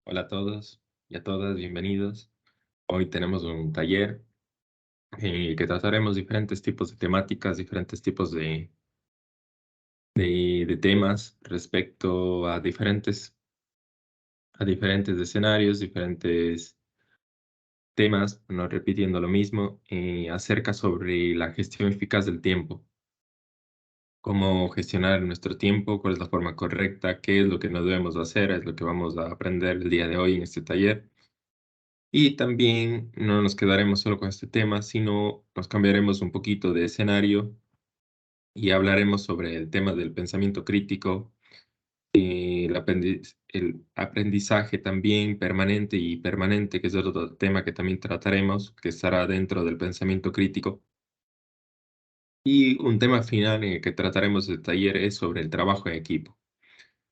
Hola a todos y a todas, bienvenidos. Hoy tenemos un taller que trataremos diferentes tipos de temáticas, diferentes tipos de temas respecto a diferentes escenarios, diferentes temas, no repitiendo lo mismo, acerca sobre la gestión eficaz del tiempo, cómo gestionar nuestro tiempo, cuál es la forma correcta, qué es lo que no debemos hacer, es lo que vamos a aprender el día de hoy en este taller. Y también no nos quedaremos solo con este tema, sino nos cambiaremos un poquito de escenario y hablaremos sobre el tema del pensamiento crítico, el aprendizaje también permanente y permanente, que es otro tema que también trataremos, que estará dentro del pensamiento crítico. Y un tema final en el que trataremos el taller es sobre el trabajo en equipo,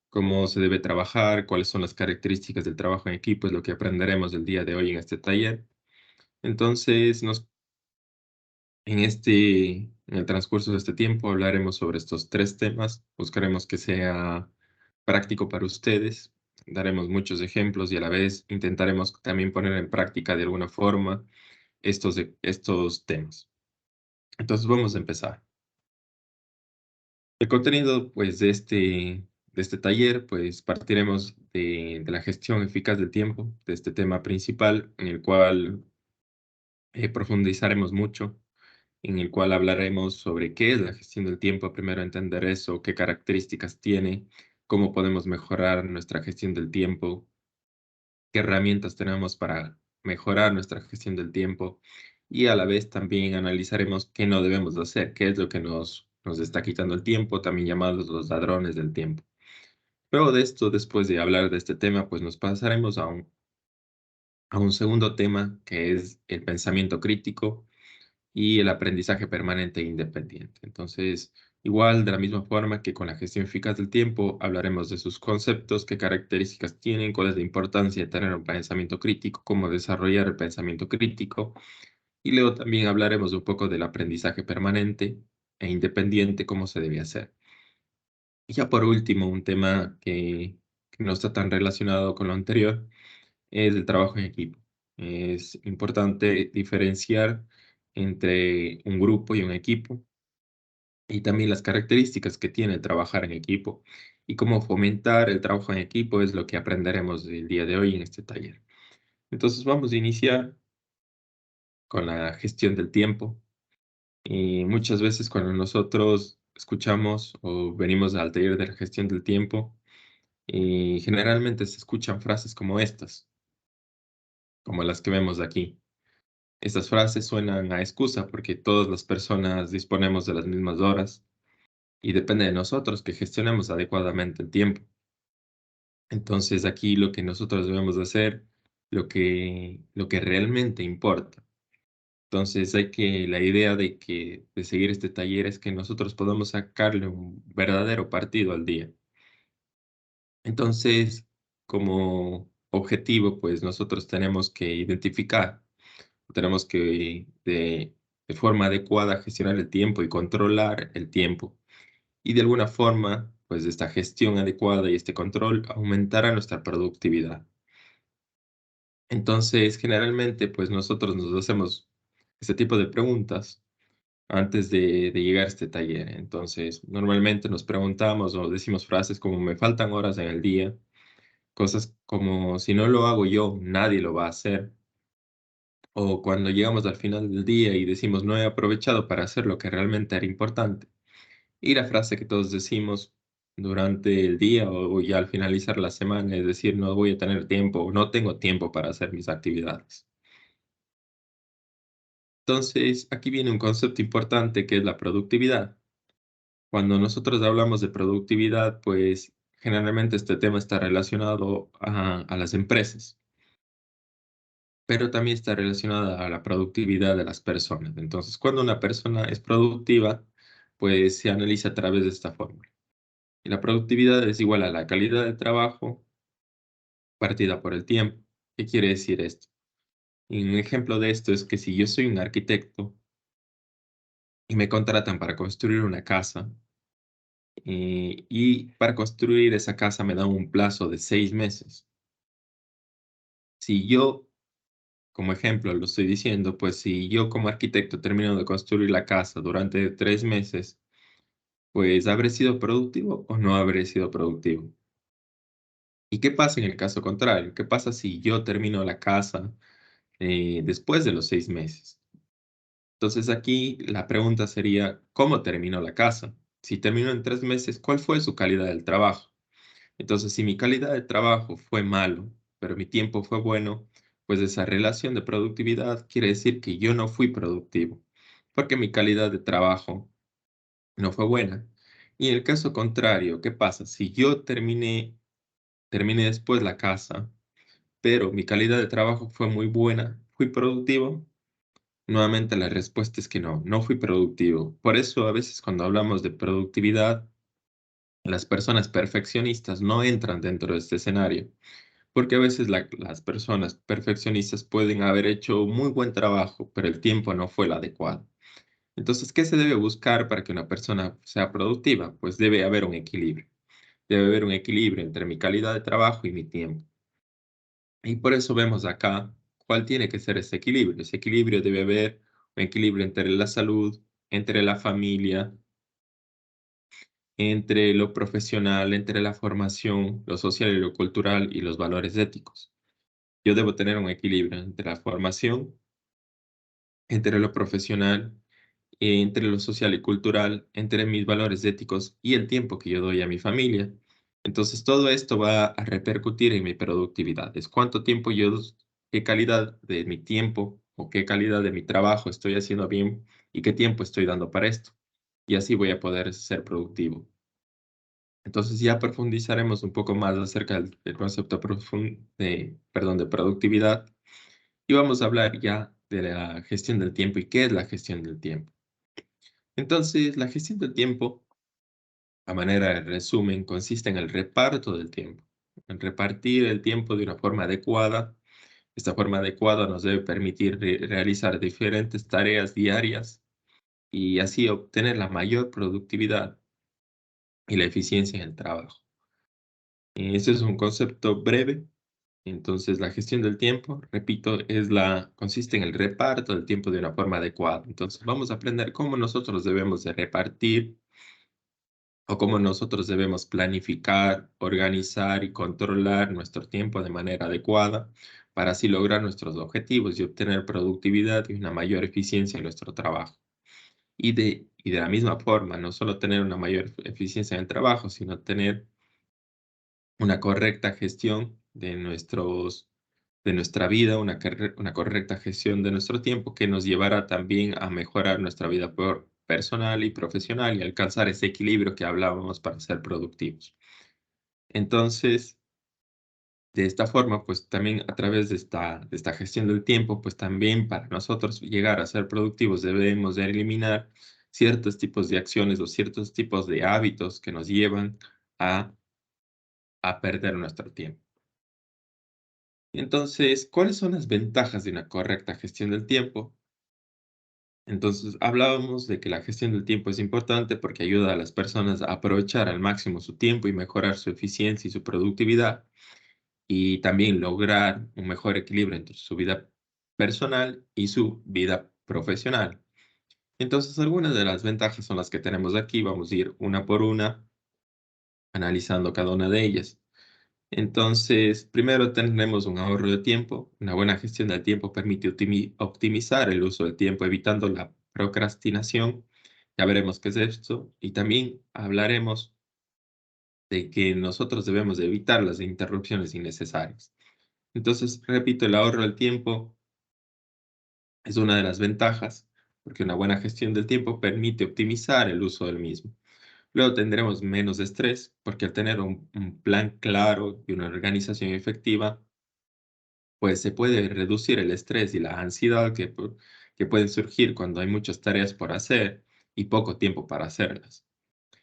cómo se debe trabajar, cuáles son las características del trabajo en equipo, es lo que aprenderemos el día de hoy en este taller. Entonces, en el transcurso de este tiempo hablaremos sobre estos tres temas, buscaremos que sea práctico para ustedes, daremos muchos ejemplos y a la vez intentaremos también poner en práctica de alguna forma estos temas. Entonces vamos a empezar. El contenido, pues, de este taller, pues, partiremos de la gestión eficaz del tiempo, de este tema principal, en el cual profundizaremos mucho, en el cual hablaremos sobre qué es la gestión del tiempo, primero entender eso, qué características tiene, cómo podemos mejorar nuestra gestión del tiempo, qué herramientas tenemos para mejorar nuestra gestión del tiempo y a la vez también analizaremos qué no debemos de hacer, qué es lo que nos está quitando el tiempo, también llamados los ladrones del tiempo. Luego de esto, después de hablar de este tema, pues nos pasaremos a un segundo tema que es el pensamiento crítico y el aprendizaje permanente e independiente. Entonces, igual, de la misma forma que con la gestión eficaz del tiempo, hablaremos de sus conceptos, qué características tienen, cuál es la importancia de tener un pensamiento crítico, cómo desarrollar el pensamiento crítico, y luego también hablaremos un poco del aprendizaje permanente e independiente, cómo se debe hacer. Y ya por último, un tema que no está tan relacionado con lo anterior, es el trabajo en equipo. Es importante diferenciar entre un grupo y un equipo, y también las características que tiene trabajar en equipo y cómo fomentar el trabajo en equipo es lo que aprenderemos el día de hoy en este taller. Entonces vamos a iniciar con la gestión del tiempo. Y muchas veces cuando nosotros escuchamos o venimos al taller de la gestión del tiempo, y generalmente se escuchan frases como estas, como las que vemos aquí. Estas frases suenan a excusa porque todas las personas disponemos de las mismas horas y depende de nosotros que gestionemos adecuadamente el tiempo. Entonces aquí lo que nosotros debemos de hacer, lo que realmente importa. Entonces la idea de seguir este taller es que nosotros podamos sacarle un verdadero partido al día. Entonces, como objetivo, pues nosotros tenemos que identificar, tenemos que de forma adecuada gestionar el tiempo y controlar el tiempo. Y de alguna forma, pues esta gestión adecuada y este control aumentará nuestra productividad. Entonces, generalmente, pues nosotros nos hacemos este tipo de preguntas antes de llegar a este taller. Entonces, normalmente nos preguntamos o decimos frases como me faltan horas en el día, cosas como si no lo hago yo, nadie lo va a hacer. O cuando llegamos al final del día y decimos no he aprovechado para hacer lo que realmente era importante. Y la frase que todos decimos durante el día o ya al finalizar la semana es decir, no voy a tener tiempo o no tengo tiempo para hacer mis actividades. Entonces, aquí viene un concepto importante que es la productividad. Cuando nosotros hablamos de productividad, pues generalmente este tema está relacionado a las empresas, pero también está relacionada a la productividad de las personas. Entonces, cuando una persona es productiva, pues se analiza a través de esta fórmula. Y la productividad es igual a la calidad de trabajo partida por el tiempo. ¿Qué quiere decir esto? Y un ejemplo de esto es que si yo soy un arquitecto y me contratan para construir una casa, y para construir esa casa me dan un plazo de 6 meses. Si yo, como ejemplo, lo estoy diciendo, pues si yo como arquitecto termino de construir la casa durante 3 meses, pues ¿habré sido productivo o no habré sido productivo? ¿Y qué pasa en el caso contrario? ¿Qué pasa si yo termino la casa después de los 6 meses? Entonces aquí la pregunta sería, ¿cómo terminó la casa? Si terminó en 3 meses, ¿cuál fue su calidad del trabajo? Entonces, si mi calidad de trabajo fue malo, pero mi tiempo fue bueno, pues esa relación de productividad quiere decir que yo no fui productivo, porque mi calidad de trabajo no fue buena. Y en el caso contrario, ¿qué pasa? Si yo terminé después la casa, pero mi calidad de trabajo fue muy buena, ¿fui productivo? Nuevamente la respuesta es que no, no fui productivo. Por eso a veces cuando hablamos de productividad, las personas perfeccionistas no entran dentro de este escenario, porque a veces las personas perfeccionistas pueden haber hecho muy buen trabajo, pero el tiempo no fue el adecuado. Entonces, ¿qué se debe buscar para que una persona sea productiva? Pues debe haber un equilibrio. Debe haber un equilibrio entre mi calidad de trabajo y mi tiempo. Y por eso vemos acá cuál tiene que ser ese equilibrio. Ese equilibrio debe haber un equilibrio entre la salud, entre la familia, entre lo profesional, entre la formación, lo social y lo cultural y los valores éticos. Yo debo tener un equilibrio entre la formación, entre lo profesional, entre lo social y cultural, entre mis valores éticos y el tiempo que yo doy a mi familia. Entonces, todo esto va a repercutir en mi productividad. Es cuánto tiempo qué calidad de mi tiempo o qué calidad de mi trabajo estoy haciendo bien y qué tiempo estoy dando para esto. Y así voy a poder ser productivo. Entonces, ya profundizaremos un poco más acerca del concepto de productividad y vamos a hablar ya de la gestión del tiempo y qué es la gestión del tiempo. Entonces, la gestión del tiempo, a manera de resumen, consiste en el reparto del tiempo, en repartir el tiempo de una forma adecuada. Esta forma adecuada nos debe permitir realizar diferentes tareas diarias y así obtener la mayor productividad y la eficiencia en el trabajo. Y este es un concepto breve. Entonces, la gestión del tiempo, repito, consiste en el reparto del tiempo de una forma adecuada. Entonces, vamos a aprender cómo nosotros debemos de repartir o cómo nosotros debemos planificar, organizar y controlar nuestro tiempo de manera adecuada para así lograr nuestros objetivos y obtener productividad y una mayor eficiencia en nuestro trabajo. Y de la misma forma, no solo tener una mayor eficiencia en el trabajo, sino tener una correcta gestión de nuestra vida, una correcta gestión de nuestro tiempo que nos llevará también a mejorar nuestra vida personal y profesional y alcanzar ese equilibrio que hablábamos para ser productivos. Entonces, de esta forma, pues también a través de esta gestión del tiempo, pues también para nosotros llegar a ser productivos debemos de eliminar ciertos tipos de acciones o ciertos tipos de hábitos que nos llevan a, a perder nuestro tiempo. Entonces, ¿cuáles son las ventajas de una correcta gestión del tiempo? Entonces, hablábamos de que la gestión del tiempo es importante porque ayuda a las personas a aprovechar al máximo su tiempo y mejorar su eficiencia y su productividad, y también lograr un mejor equilibrio entre su vida personal y su vida profesional. Entonces, algunas de las ventajas son las que tenemos aquí. Vamos a ir una por una, analizando cada una de ellas. Entonces, primero tenemos un ahorro de tiempo. Una buena gestión del tiempo permite optimizar el uso del tiempo, evitando la procrastinación. Ya veremos qué es esto. Y también hablaremos de que nosotros debemos de evitar las interrupciones innecesarias. Entonces, repito, el ahorro del tiempo es una de las ventajas, porque una buena gestión del tiempo permite optimizar el uso del mismo. Luego tendremos menos estrés, porque al tener un plan claro y una organización efectiva, pues se puede reducir el estrés y la ansiedad que pueden surgir cuando hay muchas tareas por hacer y poco tiempo para hacerlas.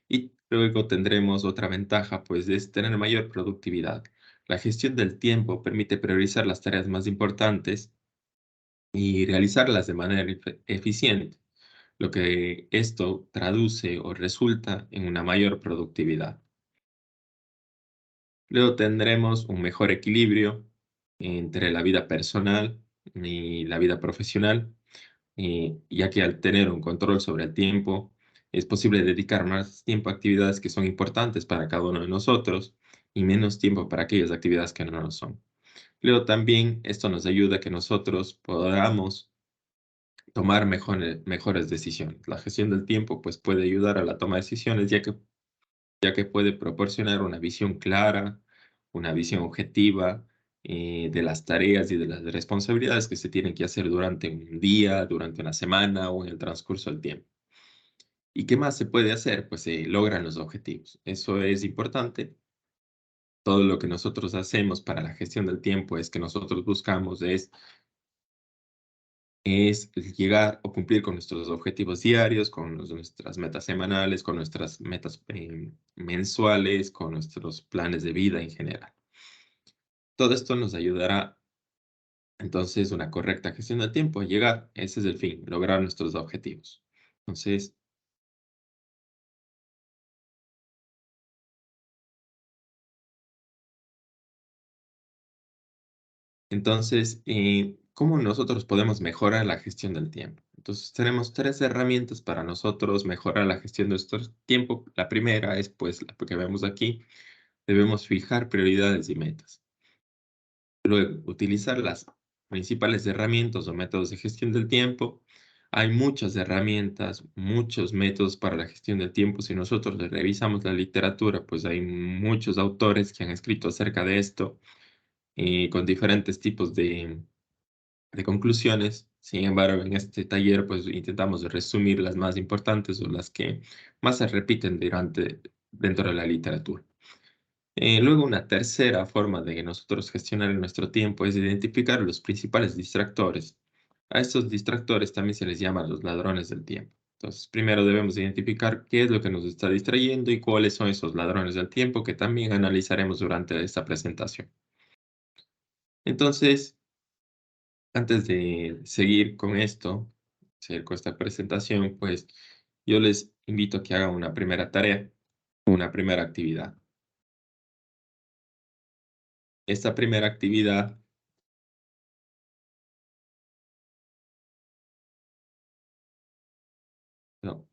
Y luego tendremos otra ventaja, pues es tener mayor productividad. La gestión del tiempo permite priorizar las tareas más importantes y realizarlas de manera eficiente, lo que esto traduce o resulta en una mayor productividad. Luego tendremos un mejor equilibrio. entre la vida personal y la vida profesional, ya que al tener un control sobre el tiempo, es posible dedicar más tiempo a actividades que son importantes para cada uno de nosotros y menos tiempo para aquellas actividades que no lo son. Luego también esto nos ayuda a que nosotros podamos tomar mejores decisiones. La gestión del tiempo pues puede ayudar a la toma de decisiones ya que puede proporcionar una visión clara, una visión objetiva de las tareas y de las responsabilidades que se tienen que hacer durante un día, durante una semana o en el transcurso del tiempo. ¿Y qué más se puede hacer? Pues se logran los objetivos. Eso es importante. Todo lo que nosotros hacemos para la gestión del tiempo es que nosotros buscamos es llegar o cumplir con nuestros objetivos diarios, con nuestras metas semanales, con nuestras metas mensuales, con nuestros planes de vida en general. Todo esto nos ayudará entonces una correcta gestión del tiempo, llegar, ese es el fin, lograr nuestros objetivos. Entonces, ¿cómo nosotros podemos mejorar la gestión del tiempo? Entonces, tenemos tres herramientas para nosotros mejorar la gestión de nuestro tiempo. La primera es, pues, la que vemos aquí, debemos fijar prioridades y metas. Luego, utilizar las principales herramientas o métodos de gestión del tiempo. Hay muchas herramientas, muchos métodos para la gestión del tiempo. Si nosotros revisamos la literatura, pues hay muchos autores que han escrito acerca de esto con diferentes tipos de conclusiones. Sin embargo, en este taller, pues intentamos resumir las más importantes o las que más se repiten dentro de la literatura. Luego, una tercera forma de nosotros gestionar nuestro tiempo es identificar los principales distractores. A estos distractores también se les llama los ladrones del tiempo. Entonces, primero debemos identificar qué es lo que nos está distrayendo y cuáles son esos ladrones del tiempo que también analizaremos durante esta presentación. Entonces, antes de seguir con esto, seguir con esta presentación, pues yo les invito a que hagan una primera tarea, una primera actividad. Esta primera actividad, no,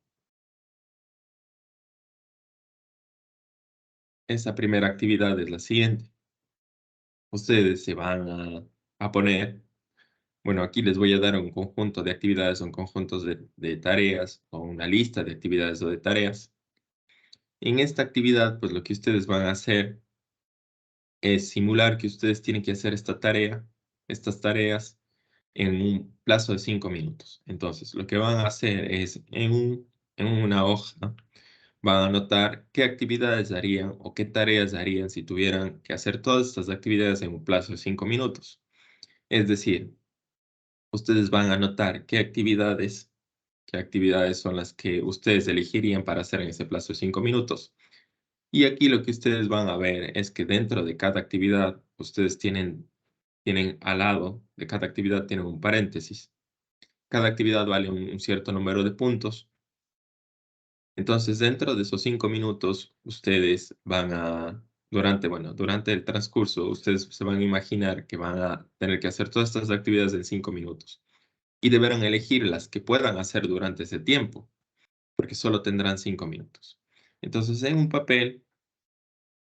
esta primera actividad es la siguiente. Ustedes se van a poner, bueno, aquí les voy a dar un conjunto de actividades, un conjunto de tareas o una lista de actividades o de tareas. En esta actividad, pues lo que ustedes van a hacer es simular que ustedes tienen que hacer estas tareas en un plazo de 5 minutos. Entonces, lo que van a hacer es en una hoja, van a anotar qué actividades harían o qué tareas harían si tuvieran que hacer todas estas actividades en un plazo de 5 minutos. Es decir, ustedes van a anotar qué actividades son las que ustedes elegirían para hacer en ese plazo de 5 minutos. Y aquí lo que ustedes van a ver es que dentro de cada actividad, ustedes tienen al lado de cada actividad tienen un paréntesis. Cada actividad vale un cierto número de puntos. Entonces, dentro de esos 5 minutos, ustedes durante el transcurso, ustedes se van a imaginar que van a tener que hacer todas estas actividades en 5 minutos y deberán elegir las que puedan hacer durante ese tiempo, porque solo tendrán 5 minutos. Entonces, en un papel,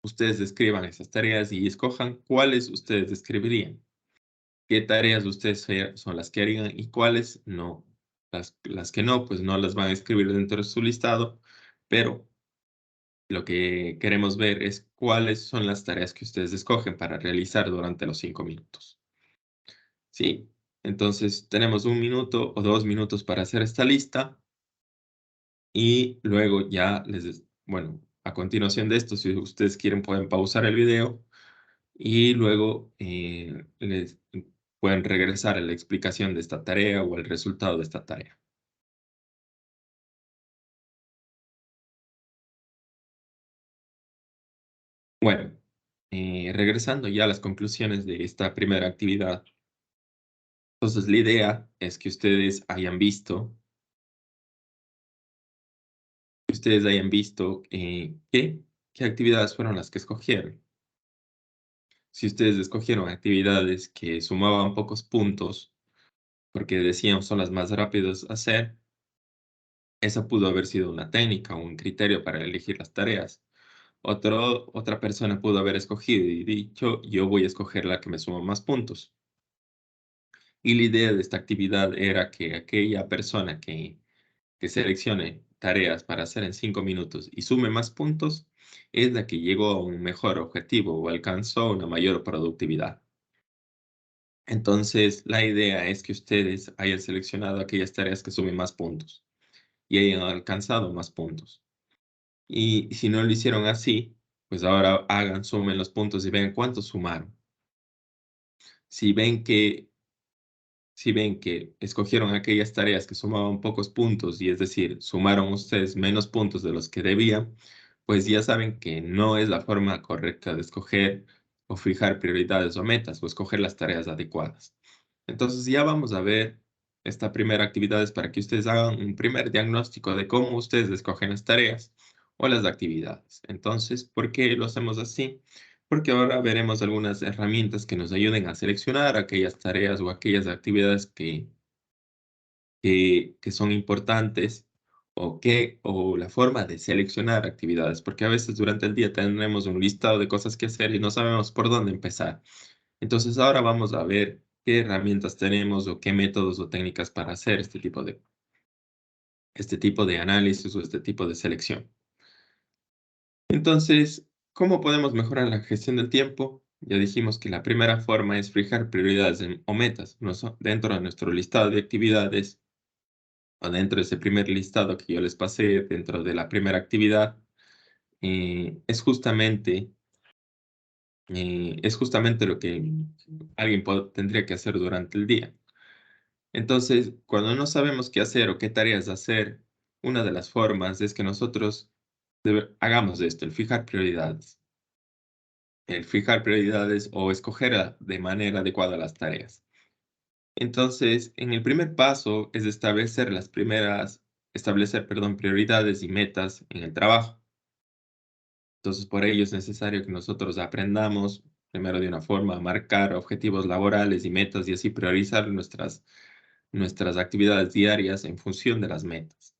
ustedes describan esas tareas y escojan cuáles ustedes describirían. Qué tareas son las que harían y cuáles no. Las que no, pues no las van a escribir dentro de su listado, pero lo que queremos ver es cuáles son las tareas que ustedes escogen para realizar durante los 5 minutos. ¿Sí? Entonces, tenemos 1 minuto o 2 minutos para hacer esta lista y luego bueno, a continuación de esto, si ustedes quieren, pueden pausar el video y luego les pueden regresar a la explicación de esta tarea o el resultado de esta tarea. Bueno, regresando ya a las conclusiones de esta primera actividad. Entonces, la idea es que ustedes hayan visto qué actividades fueron las que escogieron. si ustedes escogieron actividades que sumaban pocos puntos, porque decían son las más rápidas a hacer, esa pudo haber sido una técnica o un criterio para elegir las tareas. Otra persona pudo haber escogido y dicho, yo voy a escoger la que me suma más puntos. Y la idea de esta actividad era que aquella persona que seleccione tareas para hacer en 5 minutos y sume más puntos, es la que llegó a un mejor objetivo o alcanzó una mayor productividad. Entonces, la idea es que ustedes hayan seleccionado aquellas tareas que sumen más puntos y hayan alcanzado más puntos. Y si no lo hicieron así, pues ahora hagan, sumen los puntos y vean cuántos sumaron. Si ven que Si ven que escogieron aquellas tareas que sumaban pocos puntos, y es decir, sumaron ustedes menos puntos de los que debían, pues ya saben que no es la forma correcta de escoger o fijar prioridades o metas o escoger las tareas adecuadas. Entonces ya vamos a ver esta primera actividad es para que ustedes hagan un primer diagnóstico de cómo ustedes escogen las tareas o las actividades. Entonces, ¿por qué lo hacemos así? Porque ahora veremos algunas herramientas que nos ayuden a seleccionar aquellas tareas o aquellas actividades que son importantes o la forma de seleccionar actividades, porque a veces durante el día tenemos un listado de cosas que hacer y no sabemos por dónde empezar. Entonces ahora vamos a ver qué herramientas tenemos o qué métodos o técnicas para hacer este tipo de análisis o este tipo de selección. Entonces, ¿cómo podemos mejorar la gestión del tiempo? Ya dijimos que la primera forma es fijar prioridades o metas dentro de nuestro listado de actividades o dentro de ese primer listado que yo les pasé, dentro de la primera actividad, es justamente lo que alguien tendría que hacer durante el día. Entonces, cuando no sabemos qué hacer o qué tareas hacer, una de las formas es que nosotros hagamos esto, el fijar prioridades o escoger de manera adecuada las tareas. Entonces, en el primer paso es establecer, perdón, prioridades y metas en el trabajo. Entonces, por ello es necesario que nosotros aprendamos, primero de una forma, a marcar objetivos laborales y metas y así priorizar nuestras actividades diarias en función de las metas.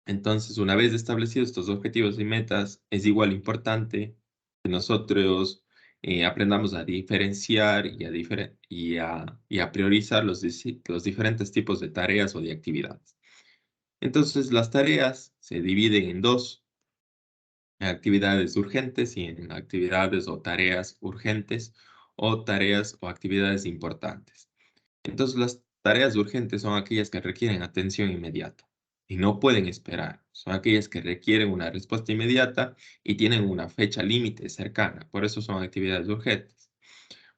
Entonces, una vez establecidos estos objetivos y metas, es igual importante que nosotros aprendamos a diferenciar y a priorizar los diferentes tipos de tareas o de actividades. Entonces, las tareas se dividen en dos, en actividades urgentes y en actividades o tareas urgentes o tareas o actividades importantes. Entonces, las tareas urgentes son aquellas que requieren atención inmediata y no pueden esperar. Son aquellas que requieren una respuesta inmediata y tienen una fecha límite cercana. Por eso son actividades urgentes.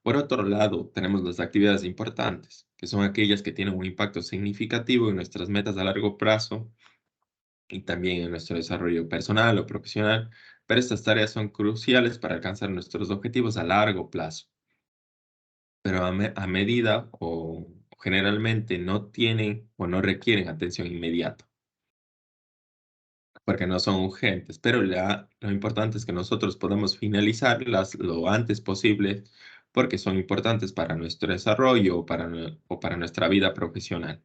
Por otro lado, tenemos las actividades importantes, que son aquellas que tienen un impacto significativo en nuestras metas a largo plazo y también en nuestro desarrollo personal o profesional. Pero estas tareas son cruciales para alcanzar nuestros objetivos a largo plazo, pero a medida o generalmente no tienen o no requieren atención inmediata, porque no son urgentes, pero lo importante es que nosotros podamos finalizarlas lo antes posible, porque son importantes para nuestro desarrollo o para nuestra vida profesional.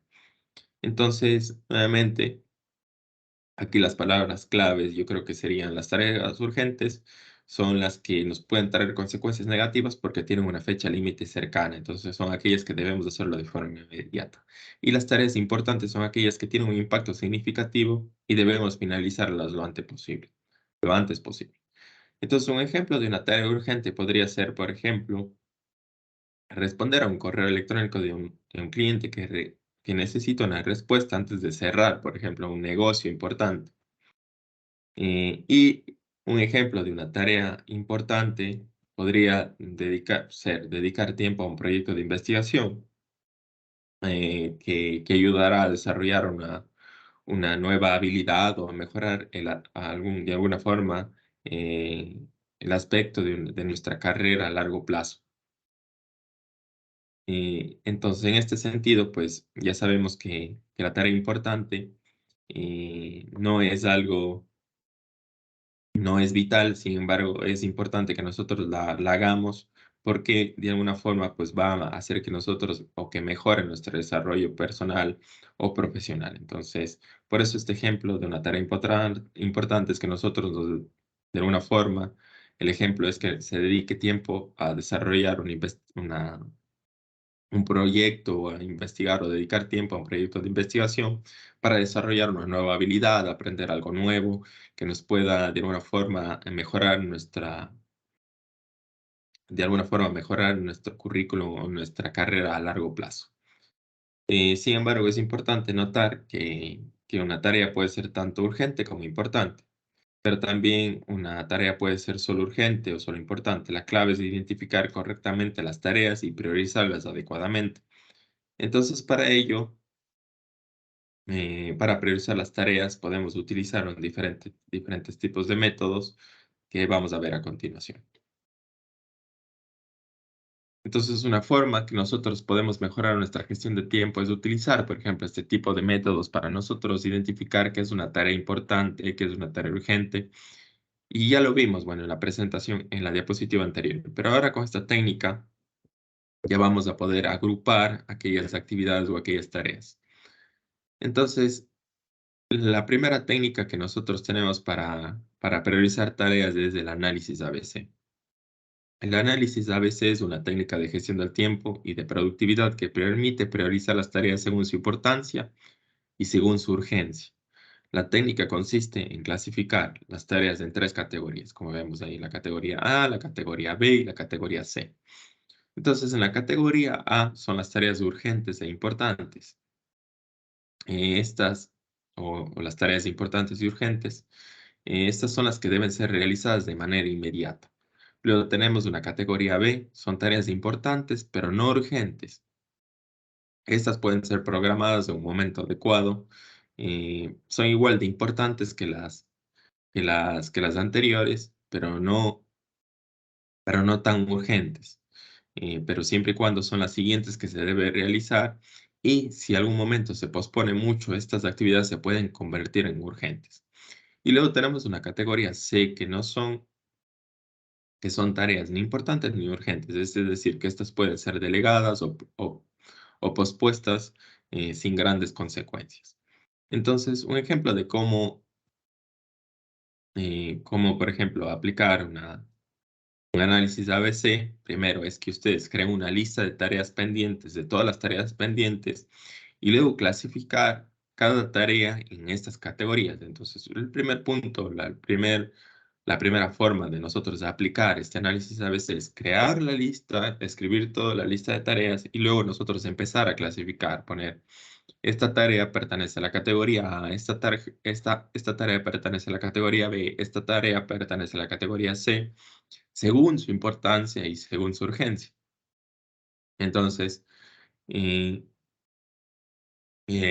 Entonces, nuevamente, aquí las palabras claves, yo creo que serían las tareas urgentes, son las que nos pueden traer consecuencias negativas porque tienen una fecha límite cercana, entonces son aquellas que debemos hacerlo de forma inmediata. Y las tareas importantes son aquellas que tienen un impacto significativo y debemos finalizarlas lo antes posible. Entonces, un ejemplo de una tarea urgente podría ser, por ejemplo, responder a un correo electrónico de un cliente que necesita una respuesta antes de cerrar, por ejemplo, un negocio importante. Y un ejemplo de una tarea importante podría dedicar tiempo a un proyecto de investigación que ayudará a desarrollar una nueva habilidad o a mejorar de alguna forma el aspecto de nuestra carrera a largo plazo. Entonces, en este sentido, pues ya sabemos que la tarea importante no es algo no es vital, sin embargo, es importante que nosotros la hagamos porque de alguna forma pues va a hacer que nosotros o que mejore nuestro desarrollo personal o profesional. Entonces, por eso este ejemplo de una tarea importante es que nosotros de alguna forma, el ejemplo es que se dedique tiempo a desarrollar un proyecto o a investigar o dedicar tiempo a un proyecto de investigación para desarrollar una nueva habilidad, aprender algo nuevo que nos pueda de alguna forma mejorar de alguna forma mejorar nuestro currículum o nuestra carrera a largo plazo. Sin embargo, es importante notar que una tarea puede ser tanto urgente como importante, pero también una tarea puede ser solo urgente o solo importante. La clave es identificar correctamente las tareas y priorizarlas adecuadamente. Entonces, para priorizar las tareas podemos utilizar diferentes tipos de métodos que vamos a ver a continuación. Entonces, una forma que nosotros podemos mejorar nuestra gestión de tiempo es utilizar, por ejemplo, este tipo de métodos para nosotros identificar qué es una tarea importante, qué es una tarea urgente. Y ya lo vimos, bueno, en la presentación, en la diapositiva anterior. Pero ahora con esta técnica ya vamos a poder agrupar aquellas actividades o aquellas tareas. Entonces, la primera técnica que nosotros tenemos para priorizar tareas es el análisis ABC. El análisis ABC es una técnica de gestión del tiempo y de productividad que permite priorizar las tareas según su importancia y según su urgencia. La técnica consiste en clasificar las tareas en tres categorías, como vemos ahí, la categoría A, la categoría B y la categoría C. Entonces, en la categoría A son las tareas urgentes e importantes. Estas, o las tareas importantes y urgentes, estas son las que deben ser realizadas de manera inmediata. Luego tenemos una categoría B, son tareas importantes pero no urgentes. Estas pueden ser programadas en un momento adecuado. Son igual de importantes que las anteriores, pero no tan urgentes. Pero siempre y cuando son las siguientes que se debe realizar y si algún momento se pospone mucho, estas actividades se pueden convertir en urgentes. Y luego tenemos una categoría C que son tareas ni importantes ni urgentes, es decir, que estas pueden ser delegadas o pospuestas sin grandes consecuencias. Entonces, un ejemplo de cómo, por ejemplo, aplicar un análisis ABC, primero es que ustedes creen una lista de tareas pendientes, de todas las tareas pendientes, y luego clasificar cada tarea en estas categorías. Entonces, el primer punto, la primera forma de nosotros aplicar este análisis ABC es crear la lista, escribir toda la lista de tareas y luego nosotros empezar a clasificar, poner esta tarea pertenece a la categoría A, esta tarea pertenece a la categoría B, esta tarea pertenece a la categoría C según su importancia y según su urgencia. Entonces, eh,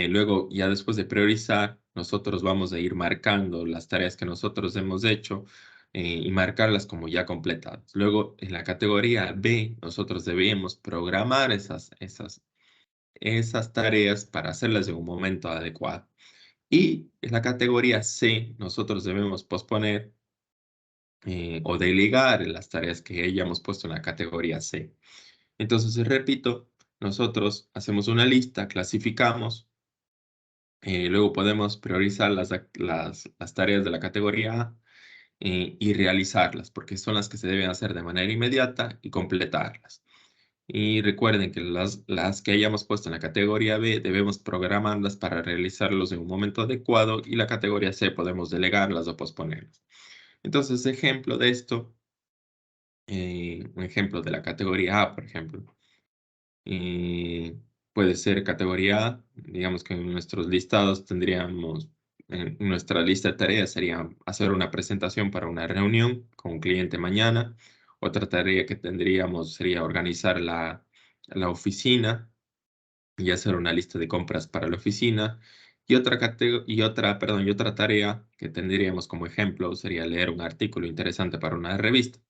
luego, ya después de priorizar, nosotros vamos a ir marcando las tareas que nosotros hemos hecho y marcarlas como ya completadas. Luego, en la categoría B, nosotros debemos programar esas tareas para hacerlas en un momento adecuado. Y en la categoría C, nosotros debemos posponer o delegar las tareas que hayamos puesto en la categoría C. Entonces, repito, nosotros hacemos una lista, clasificamos, luego podemos priorizar las tareas de la categoría A y realizarlas, porque son las que se deben hacer de manera inmediata y completarlas. Y recuerden que las que hayamos puesto en la categoría B debemos programarlas para realizarlos en un momento adecuado y la categoría C podemos delegarlas o posponerlas. Entonces, ejemplo de esto, un ejemplo de la categoría A, por ejemplo. Puede ser categoría A, digamos que en nuestros listados tendríamos, en nuestra lista de tareas sería hacer una presentación para una reunión con un cliente mañana. Otra tarea que tendríamos sería organizar la oficina y hacer una lista de compras para la oficina. Y otra tarea que tendríamos como ejemplo sería leer un artículo interesante para una revista.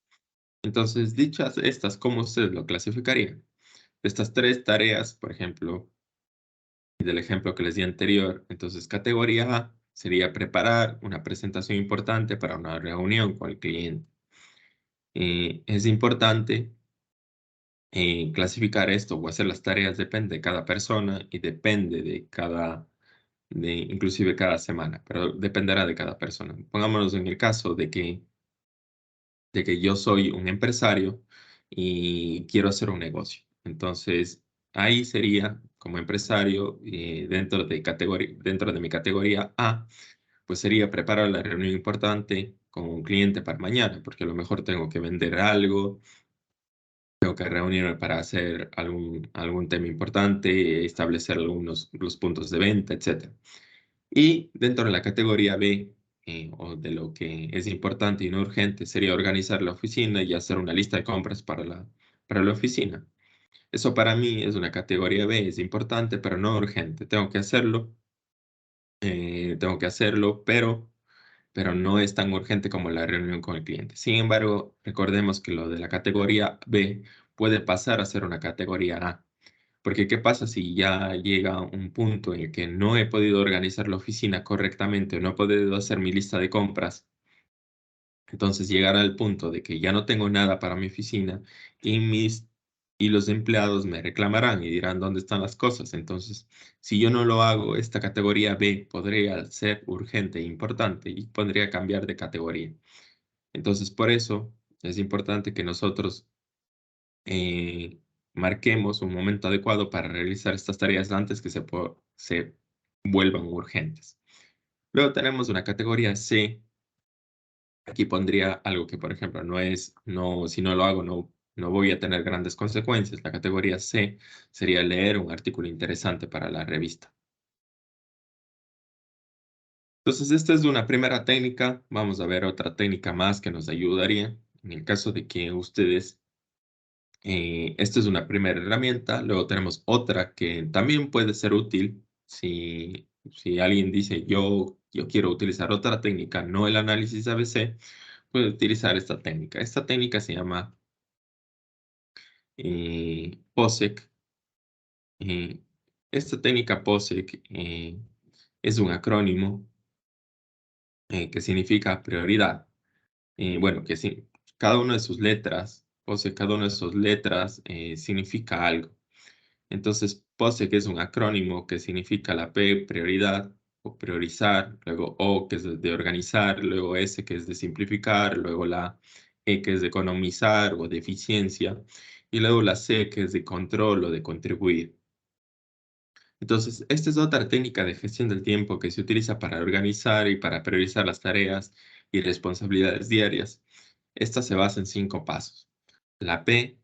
Entonces, dichas estas, ¿cómo ustedes lo clasificarían? Estas tres tareas, por ejemplo, y del ejemplo que les di anterior, entonces categoría A sería preparar una presentación importante para una reunión con el cliente. Es importante clasificar esto o hacer las tareas, depende de cada persona y depende de inclusive cada semana, pero dependerá de cada persona. Pongámonos en el caso de que yo soy un empresario y quiero hacer un negocio. Entonces, ahí sería como empresario, dentro de mi categoría A, pues sería preparar la reunión importante con un cliente para mañana, porque a lo mejor tengo que vender algo, tengo que reunirme para hacer algún tema importante, establecer algunos los puntos de venta, etcétera. Y dentro de la categoría B, o de lo que es importante y no urgente, sería organizar la oficina y hacer una lista de compras para la oficina. Eso para mí es una categoría B, es importante, pero no urgente. Tengo que hacerlo, pero no es tan urgente como la reunión con el cliente. Sin embargo, recordemos que lo de la categoría B puede pasar a ser una categoría A. Porque ¿qué pasa si ya llega un punto en el que no he podido organizar la oficina correctamente o no he podido hacer mi lista de compras? Entonces llegará al punto de que ya no tengo nada para mi oficina y y los empleados me reclamarán y dirán dónde están las cosas. Entonces, si yo no lo hago, esta categoría B podría ser urgente e importante y podría cambiar de categoría. Entonces, por eso es importante que nosotros eh, marquemos un momento adecuado para realizar estas tareas antes que se vuelvan urgentes. Luego tenemos una categoría C. Aquí pondría algo que, por ejemplo, si no lo hago, no voy a tener grandes consecuencias. La categoría C sería leer un artículo interesante para la revista. Entonces, esta es una primera técnica. Vamos a ver otra técnica más que nos ayudaría en el caso de que ustedes. Esta es una primera herramienta. Luego tenemos otra que también puede ser útil si alguien dice yo quiero utilizar otra técnica, no el análisis ABC, puede utilizar esta técnica. Esta técnica se llama POSEC. Eh, esta técnica POSEC es un acrónimo que significa prioridad. Bueno, que sí, cada una de sus letras, POSEC, cada una de sus letras significa algo. Entonces, POSE, que es un acrónimo que significa la P, prioridad o priorizar, luego O, que es de organizar, luego S, que es de simplificar, luego la E, que es de economizar o de eficiencia, y luego la C, que es de control o de contribuir. Entonces, esta es otra técnica de gestión del tiempo que se utiliza para organizar y para priorizar las tareas y responsabilidades diarias. Esta se basa en 5 pasos. La P,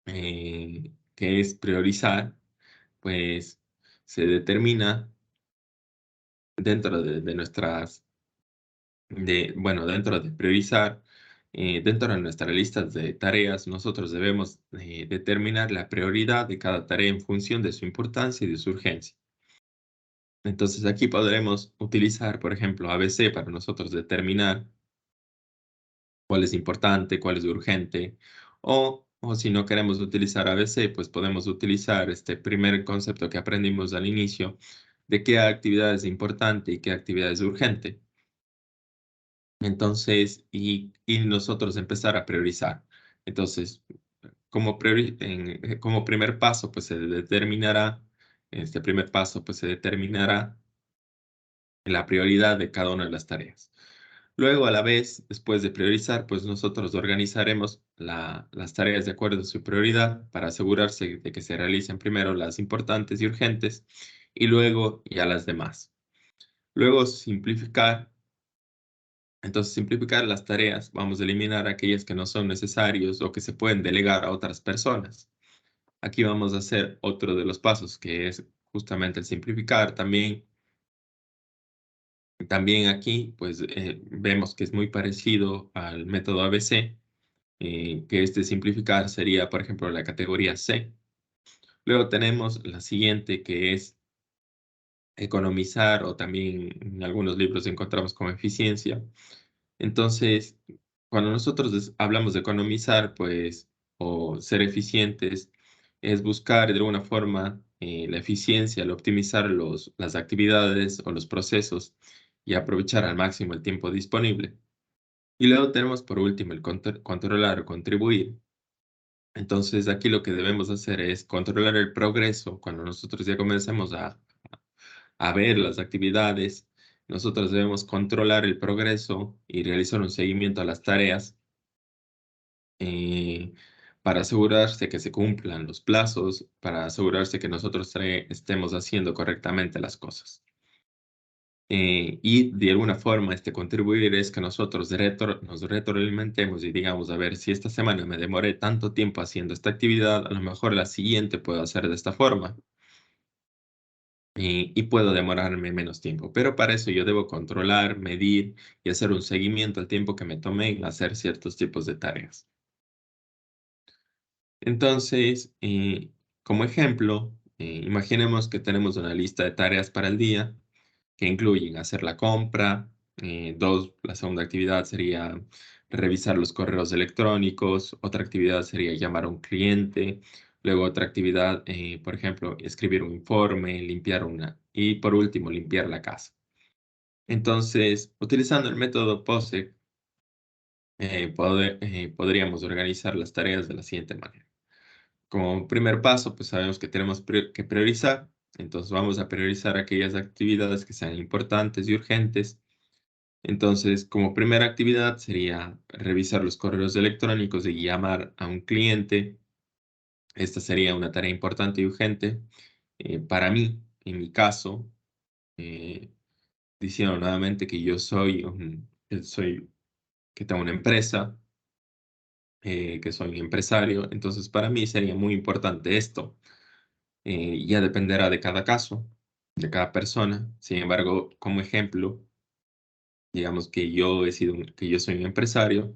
que es priorizar, pues se determina dentro de nuestras, bueno, dentro de priorizar, dentro de nuestras listas de tareas, nosotros debemos determinar la prioridad de cada tarea en función de su importancia y de su urgencia. Entonces aquí podremos utilizar, por ejemplo, ABC para nosotros determinar cuál es importante, cuál es urgente, o si no queremos utilizar ABC, pues podemos utilizar este primer concepto que aprendimos al inicio, de qué actividad es importante y qué actividad es urgente. Entonces, y nosotros empezar a priorizar. Entonces, como primer paso, pues se determinará, este primer paso, pues se determinará la prioridad de cada una de las tareas. Luego, a la vez, después de priorizar, pues nosotros organizaremos las tareas de acuerdo a su prioridad para asegurarse de que se realicen primero las importantes y urgentes y luego ya las demás. Luego, simplificar. Entonces, simplificar las tareas. Vamos a eliminar aquellas que no son necesarios o que se pueden delegar a otras personas. Aquí vamos a hacer otro de los pasos, que es justamente el simplificar. También aquí, pues vemos que es muy parecido al método ABC, que este simplificar sería, por ejemplo, la categoría C. Luego tenemos la siguiente, que es economizar, o también en algunos libros encontramos como eficiencia. Entonces, cuando nosotros hablamos de economizar, pues, o ser eficientes, es buscar de alguna forma la eficiencia al optimizar las actividades o los procesos y aprovechar al máximo el tiempo disponible. Y luego tenemos por último el controlar o contribuir. Entonces aquí lo que debemos hacer es controlar el progreso. Cuando nosotros ya comencemos a ver las actividades, nosotros debemos controlar el progreso y realizar un seguimiento a las tareas eh, para asegurarse que se cumplan los plazos, para asegurarse que nosotros estemos haciendo correctamente las cosas. Y de alguna forma este contribuir es que nosotros nos retroalimentemos y digamos, a ver, si esta semana me demoré tanto tiempo haciendo esta actividad, a lo mejor la siguiente puedo hacer de esta forma y puedo demorarme menos tiempo. Pero para eso yo debo controlar, medir y hacer un seguimiento al tiempo que me tomé en hacer ciertos tipos de tareas. Entonces, como ejemplo, imaginemos que tenemos una lista de tareas para el día que incluyen hacer la compra. La segunda actividad sería revisar los correos electrónicos. Otra actividad sería llamar a un cliente. Luego otra actividad, por ejemplo, escribir un informe, y por último, limpiar la casa. Entonces, utilizando el método POSIX, podríamos organizar las tareas de la siguiente manera. Como primer paso, pues sabemos que tenemos que priorizar. Entonces vamos a priorizar aquellas actividades que sean importantes y urgentes. Entonces, como primera actividad sería revisar los correos electrónicos y llamar a un cliente. Esta sería una tarea importante y urgente. Para mí, en mi caso, eh, diciendo nuevamente que que tengo una empresa, que soy un empresario, entonces para mí sería muy importante esto. Ya dependerá de cada caso, de cada persona. Sin embargo, como ejemplo, digamos que que yo soy un empresario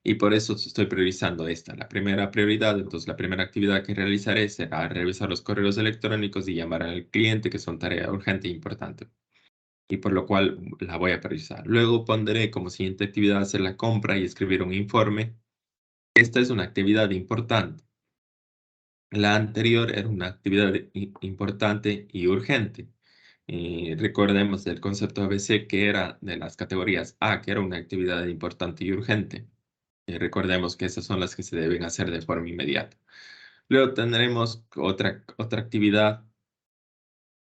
y por eso estoy priorizando esta. La primera prioridad, entonces la primera actividad que realizaré será revisar los correos electrónicos y llamar al cliente, que son tarea urgente e importante, y por lo cual la voy a priorizar. Luego pondré como siguiente actividad hacer la compra y escribir un informe. Esta es una actividad importante. La anterior era una actividad importante y urgente. Recordemos el concepto ABC que era de las categorías A, que era una actividad importante y urgente. Recordemos que esas son las que se deben hacer de forma inmediata. Luego tendremos otra actividad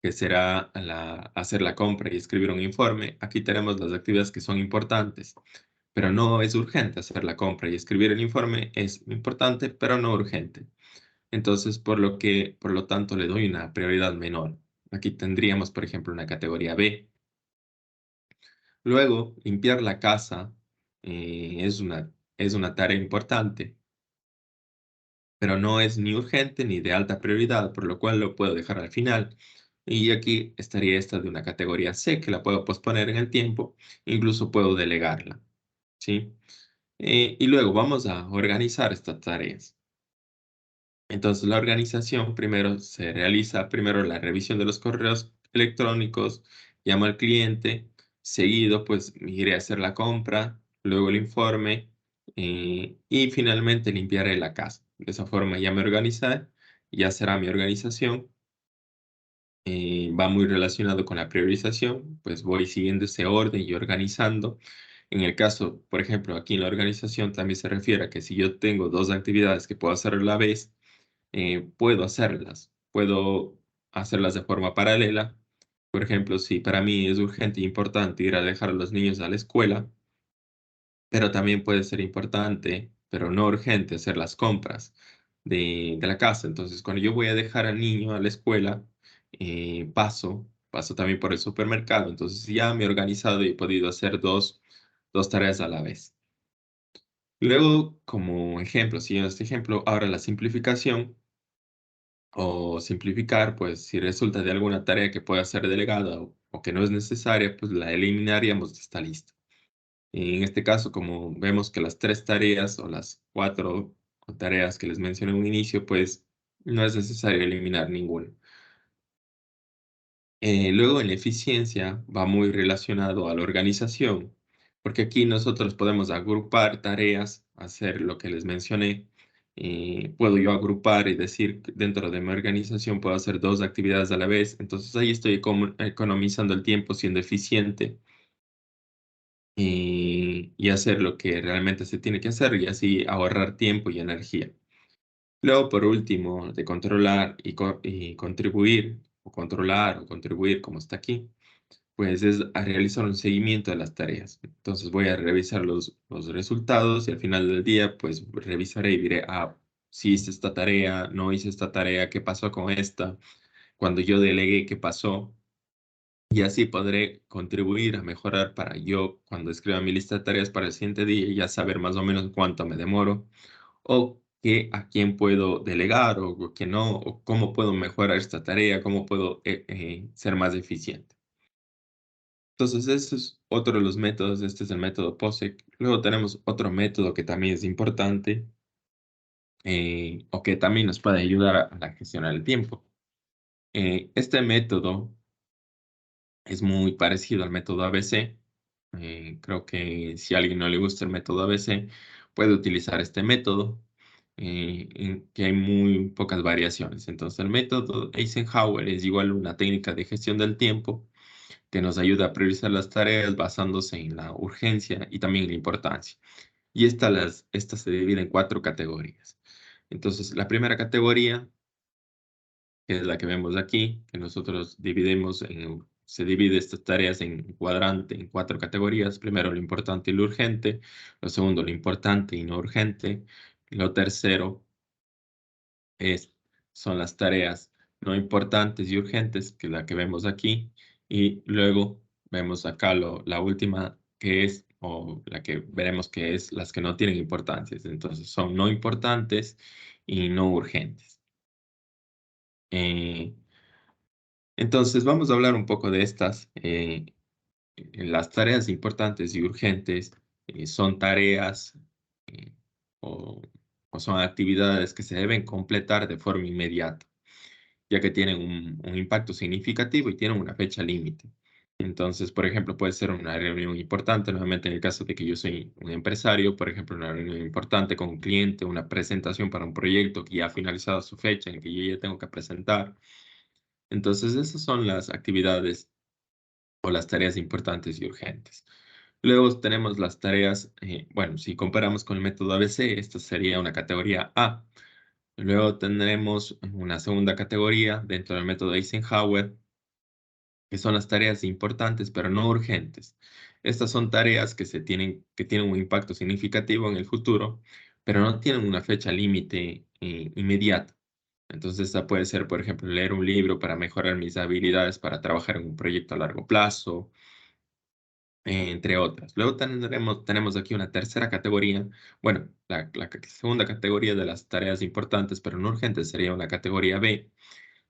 que será hacer la compra y escribir un informe. Aquí tenemos las actividades que son importantes, pero no es urgente hacer la compra y escribir el informe. Es importante, pero no urgente. Entonces, por lo tanto, le doy una prioridad menor. Aquí tendríamos, por ejemplo, una categoría B. Luego, limpiar la casa es una tarea importante, pero no es ni urgente ni de alta prioridad, por lo cual lo puedo dejar al final. Y aquí estaría esta de una categoría C, que la puedo posponer en el tiempo, incluso puedo delegarla, ¿sí? Y luego vamos a organizar estas tareas. Entonces, la organización primero se realiza primero la revisión de los correos electrónicos, llamo al cliente, seguido pues iré a hacer la compra, luego el informe y finalmente limpiaré la casa. De esa forma ya me organizaré, ya será mi organización. Va muy relacionado con la priorización, pues voy siguiendo ese orden y organizando. En el caso, por ejemplo, aquí en la organización también se refiere a que si yo tengo dos actividades que puedo hacer a la vez, puedo hacerlas de forma paralela. Por ejemplo, si para mí es urgente e importante ir a dejar a los niños a la escuela, pero también puede ser importante, pero no urgente, hacer las compras de la casa. Entonces, cuando yo voy a dejar al niño a la escuela, paso también por el supermercado. Entonces, ya me he organizado y he podido hacer dos tareas a la vez. Luego, como ejemplo, siguiendo este ejemplo, ahora la simplificación. O simplificar, pues si resulta de alguna tarea que pueda ser delegada o que no es necesaria, pues la eliminaríamos de esta lista. Y en este caso, como vemos que las tres tareas o las cuatro tareas que les mencioné en un inicio, pues no es necesario eliminar ninguna. Luego, en la eficiencia va muy relacionado a la organización, porque aquí nosotros podemos agrupar tareas, hacer lo que les mencioné, puedo yo agrupar y decir que dentro de mi organización puedo hacer dos actividades a la vez. Entonces ahí estoy economizando el tiempo, siendo eficiente y hacer lo que realmente se tiene que hacer y así ahorrar tiempo y energía. Luego, por último, de controlar y contribuir, o controlar o contribuir, como está aquí, pues es a realizar un seguimiento de las tareas. Entonces voy a revisar los resultados y al final del día, pues revisaré y diré, si hice esta tarea, no hice esta tarea, qué pasó con esta, cuando yo delegué, qué pasó. Y así podré contribuir a mejorar para yo, cuando escriba mi lista de tareas para el siguiente día, ya saber más o menos cuánto me demoro o a quién puedo delegar o que no, o cómo puedo mejorar esta tarea, cómo puedo ser más eficiente. Entonces, ese es otro de los métodos. Este es el método POSIX. Luego tenemos otro método que también es importante o que también nos puede ayudar a gestionar el tiempo. Este método es muy parecido al método ABC. Creo que si a alguien no le gusta el método ABC, puede utilizar este método, en que hay muy pocas variaciones. Entonces, el método Eisenhower es igual a una técnica de gestión del tiempo que nos ayuda a priorizar las tareas basándose en la urgencia y también en la importancia. Y esta se divide en cuatro categorías. Entonces, la primera categoría, que es la que vemos aquí, que nosotros se divide estas tareas en cuadrante, en cuatro categorías. Primero, lo importante y lo urgente. Lo segundo, lo importante y no urgente. Lo tercero es, son las tareas no importantes y urgentes, que es la que vemos aquí. Y luego vemos acá la última, que es, o la que veremos que es las que no tienen importancia. Entonces, son no importantes y no urgentes. Eh, entonces, vamos a hablar un poco de estas. Las tareas importantes y urgentes son tareas eh, o, o son actividades que se deben completar de forma inmediata, ya que tienen un impacto significativo y tienen una fecha límite. Entonces, por ejemplo, puede ser una reunión importante, nuevamente en el caso de que yo soy un empresario, por ejemplo, una reunión importante con un cliente, una presentación para un proyecto que ya ha finalizado su fecha, en que yo ya tengo que presentar. Entonces, esas son las actividades o las tareas importantes y urgentes. Luego tenemos las tareas, bueno, si comparamos con el método ABC, esta sería una categoría A. Luego tendremos una segunda categoría dentro del método Eisenhower, que son las tareas importantes pero no urgentes. Estas son tareas que tienen un impacto significativo en el futuro, pero no tienen una fecha límite inmediata. Entonces, esta puede ser, por ejemplo, leer un libro para mejorar mis habilidades para trabajar en un proyecto a largo plazo, entre otras. Luego tenemos aquí una tercera categoría. Bueno, la segunda categoría de las tareas importantes pero no urgentes sería una categoría B.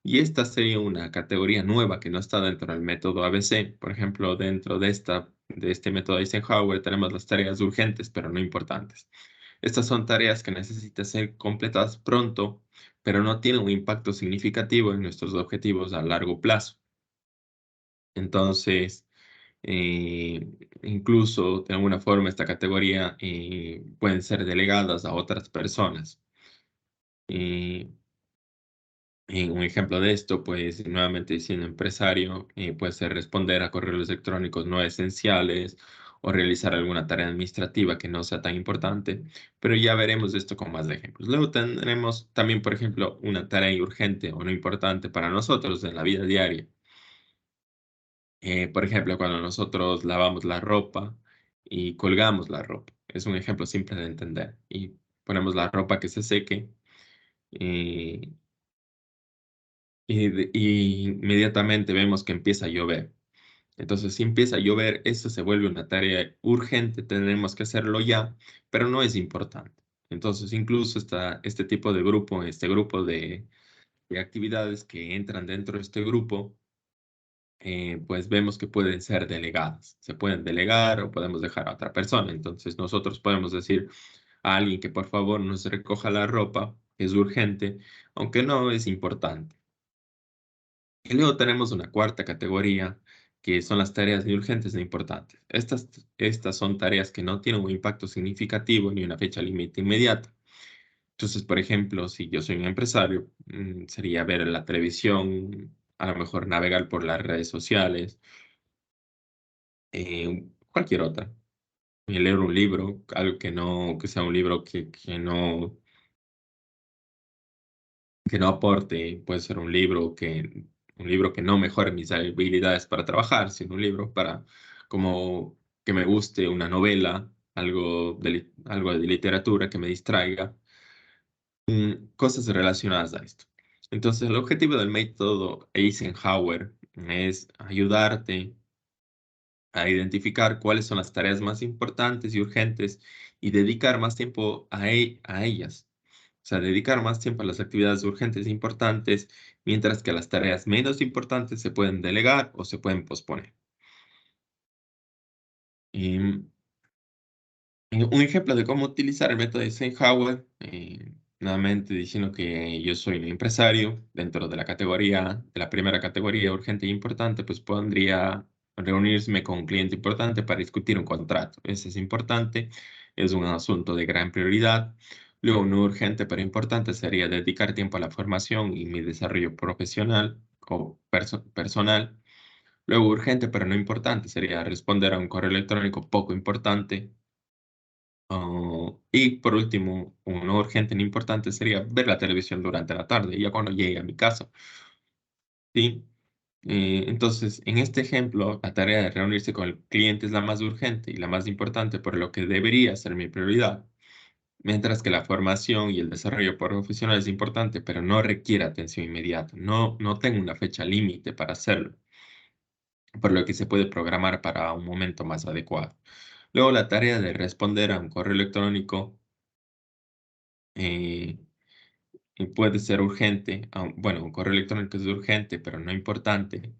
Y esta sería una categoría nueva que no está dentro del método ABC. Por ejemplo, dentro de este método Eisenhower tenemos las tareas urgentes pero no importantes. Estas son tareas que necesitan ser completadas pronto, pero no tienen un impacto significativo en nuestros objetivos a largo plazo. Entonces, eh, incluso de alguna forma esta categoría pueden ser delegadas a otras personas. Eh, un ejemplo de esto, pues nuevamente siendo empresario, puede ser responder a correos electrónicos no esenciales o realizar alguna tarea administrativa que no sea tan importante, pero ya veremos esto con más ejemplos. Luego tendremos también, por ejemplo, una tarea urgente o no importante para nosotros en la vida diaria. Por ejemplo, cuando nosotros lavamos la ropa y colgamos la ropa. Es un ejemplo simple de entender. Y ponemos la ropa que se seque eh, y inmediatamente vemos que empieza a llover. Entonces, si empieza a llover, eso se vuelve una tarea urgente, tenemos que hacerlo ya, pero no es importante. Entonces, incluso este tipo de grupo, este grupo de actividades que entran dentro de este grupo, pues vemos que pueden ser delegadas. Se pueden delegar o podemos dejar a otra persona. Entonces nosotros podemos decir a alguien que por favor nos recoja la ropa, es urgente, aunque no es importante. Y luego tenemos una cuarta categoría, que son las tareas ni urgentes ni importantes. Estas son tareas que no tienen un impacto significativo ni una fecha límite inmediata. Entonces, por ejemplo, si yo soy un empresario, sería ver la televisión, a lo mejor navegar por las redes sociales, cualquier otra. Leer un libro, algo que sea un libro que no aporte, puede ser un libro que no mejore mis habilidades para trabajar, sino un libro para como que me guste una novela, algo de literatura que me distraiga, cosas relacionadas a esto. Entonces, el objetivo del método Eisenhower es ayudarte a identificar cuáles son las tareas más importantes y urgentes y dedicar más tiempo a ellas. O sea, dedicar más tiempo a las actividades urgentes e importantes, mientras que las tareas menos importantes se pueden delegar o se pueden posponer. Y, un ejemplo de cómo utilizar el método de Eisenhower, nuevamente diciendo que yo soy un empresario dentro de la primera categoría urgente e importante, pues pondría reunirme con un cliente importante para discutir un contrato. Ese es importante, es un asunto de gran prioridad. Luego, no urgente pero importante sería dedicar tiempo a la formación y mi desarrollo profesional o personal. Luego, urgente pero no importante sería responder a un correo electrónico poco importante. Y por último, uno urgente e importante sería ver la televisión durante la tarde, ya cuando llegue a mi casa, ¿sí? Entonces, en este ejemplo, la tarea de reunirse con el cliente es la más urgente y la más importante, por lo que debería ser mi prioridad, mientras que la formación y el desarrollo profesional es importante, pero no requiere atención inmediata. No tengo una fecha límite para hacerlo, por lo que se puede programar para un momento más adecuado. Luego, la tarea de responder a un correo electrónico eh, y puede ser urgente, bueno, un correo electrónico es urgente, pero no importante,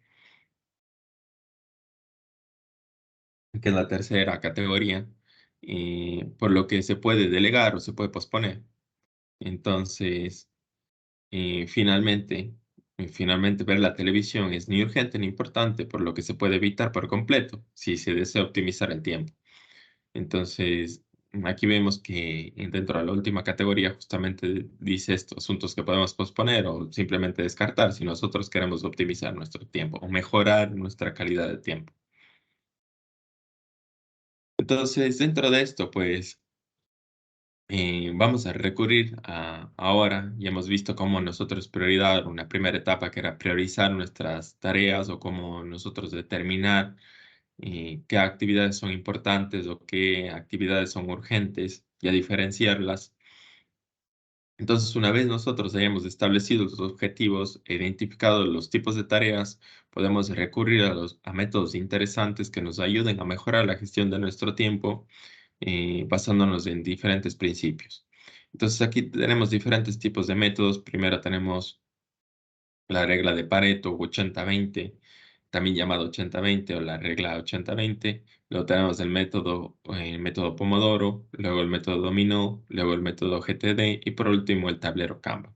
que es la tercera categoría, por lo que se puede delegar o se puede posponer. Entonces, finalmente, finalmente ver la televisión es ni urgente ni importante, por lo que se puede evitar por completo si se desea optimizar el tiempo. Entonces, aquí vemos que dentro de la última categoría justamente dice estos asuntos que podemos posponer o simplemente descartar si nosotros queremos optimizar nuestro tiempo o mejorar nuestra calidad de tiempo. Entonces, dentro de esto, pues vamos a recurrir a ahora, ya hemos visto cómo nosotros prioridad, una primera etapa que era priorizar nuestras tareas o cómo nosotros determinar qué actividades son importantes o qué actividades son urgentes y a diferenciarlas. Entonces, una vez nosotros hayamos establecido los objetivos e identificado los tipos de tareas, podemos recurrir a métodos interesantes que nos ayuden a mejorar la gestión de nuestro tiempo basándonos en diferentes principios. Entonces, aquí tenemos diferentes tipos de métodos. Primero tenemos la regla de Pareto 80-20, también llamado 80-20 o la regla 80-20. Luego tenemos el método Pomodoro, luego el método Dominó, luego el método GTD y por último el tablero Kanban.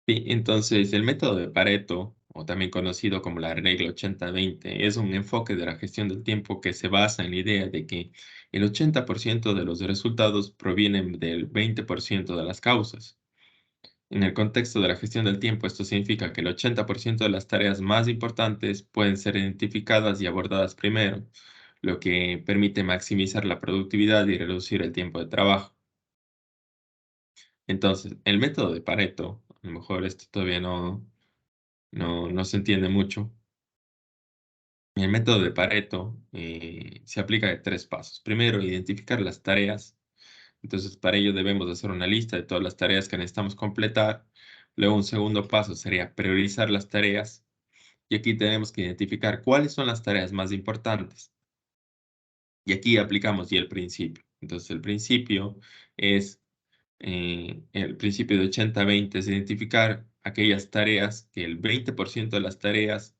Sí, entonces el método de Pareto, o también conocido como la regla 80-20, es un enfoque de la gestión del tiempo que se basa en la idea de que el 80% de los resultados provienen del 20% de las causas. En el contexto de la gestión del tiempo, esto significa que el 80% de las tareas más importantes pueden ser identificadas y abordadas primero, lo que permite maximizar la productividad y reducir el tiempo de trabajo. Entonces, el método de Pareto, a lo mejor esto todavía no se entiende mucho. El método de Pareto se aplica de tres pasos. Primero, identificar las tareas. Entonces, para ello debemos hacer una lista de todas las tareas que necesitamos completar. Luego, un segundo paso sería priorizar las tareas. Y aquí tenemos que identificar cuáles son las tareas más importantes. Y aquí aplicamos ya el principio. Entonces, el principio es el principio de 80-20 es identificar aquellas tareas que el 20% de las tareas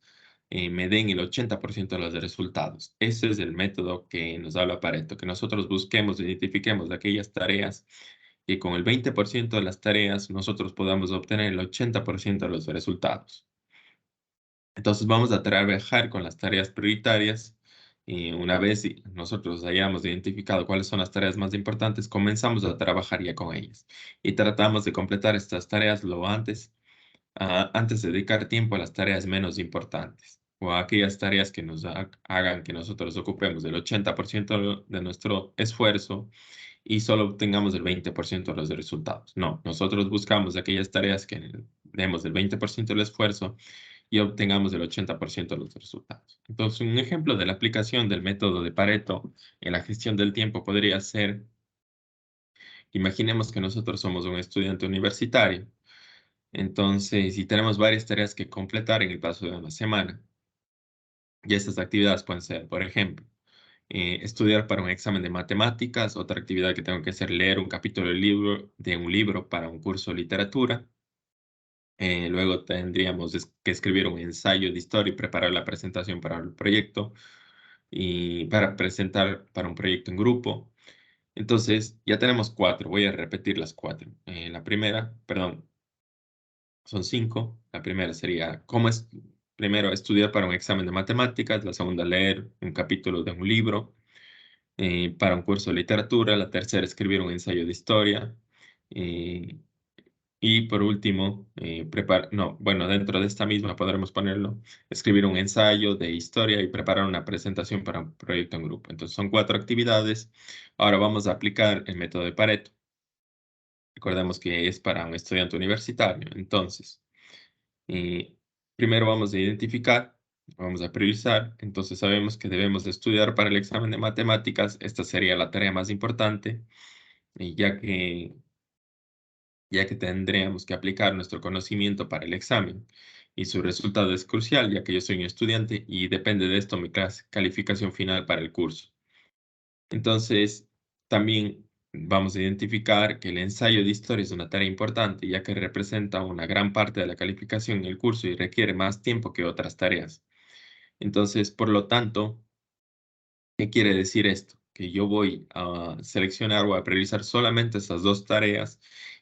me den el 80% de los resultados. Ese es el método que nos habla Pareto, que nosotros busquemos, identifiquemos aquellas tareas y con el 20% de las tareas nosotros podamos obtener el 80% de los resultados. Entonces vamos a trabajar con las tareas prioritarias Y una vez nosotros hayamos identificado cuáles son las tareas más importantes, comenzamos a trabajar ya con ellas y tratamos de completar estas tareas lo antes, antes de dedicar tiempo a las tareas menos importantes o a aquellas tareas que nos hagan que nosotros ocupemos el 80% de nuestro esfuerzo y solo obtengamos el 20% de los resultados. No, nosotros buscamos aquellas tareas que demos el 20% del esfuerzo y obtengamos el 80% de los resultados. Entonces, un ejemplo de la aplicación del método de Pareto en la gestión del tiempo podría ser, imaginemos que nosotros somos un estudiante universitario. Entonces, si tenemos varias tareas que completar en el plazo de una semana, y estas actividades pueden ser, por ejemplo, estudiar para un examen de matemáticas, otra actividad que tengo que hacer, leer un capítulo de un libro para un curso de literatura. Luego tendríamos que escribir un ensayo de historia y preparar la presentación para el proyecto y para presentar para un proyecto en grupo. Entonces, ya tenemos cuatro. Voy a repetir las cuatro. La primera, perdón, son cinco. La primera sería, primero, estudiar para un examen de matemáticas. La segunda, leer un capítulo de un libro para un curso de literatura. La tercera, escribir un ensayo de historia. eh, y por último, no, bueno, dentro de esta misma podremos ponerlo, escribir un ensayo de historia y preparar una presentación para un proyecto en grupo. Entonces son cuatro actividades. Ahora vamos a aplicar el método de Pareto. Recordemos que es para un estudiante universitario. Entonces, eh, primero vamos a identificar, vamos a priorizar. Entonces sabemos que debemos de estudiar para el examen de matemáticas. Esta sería la tarea más importante, y ya que tendríamos que aplicar nuestro conocimiento para el examen. Y su resultado es crucial, ya que yo soy un estudiante y depende de esto mi calificación final para el curso. Entonces, también vamos a identificar que el ensayo de historia es una tarea importante, ya que representa una gran parte de la calificación en el curso y requiere más tiempo que otras tareas. Entonces, por lo tanto, ¿qué quiere decir esto? Que yo voy a seleccionar o a priorizar solamente estas dos tareas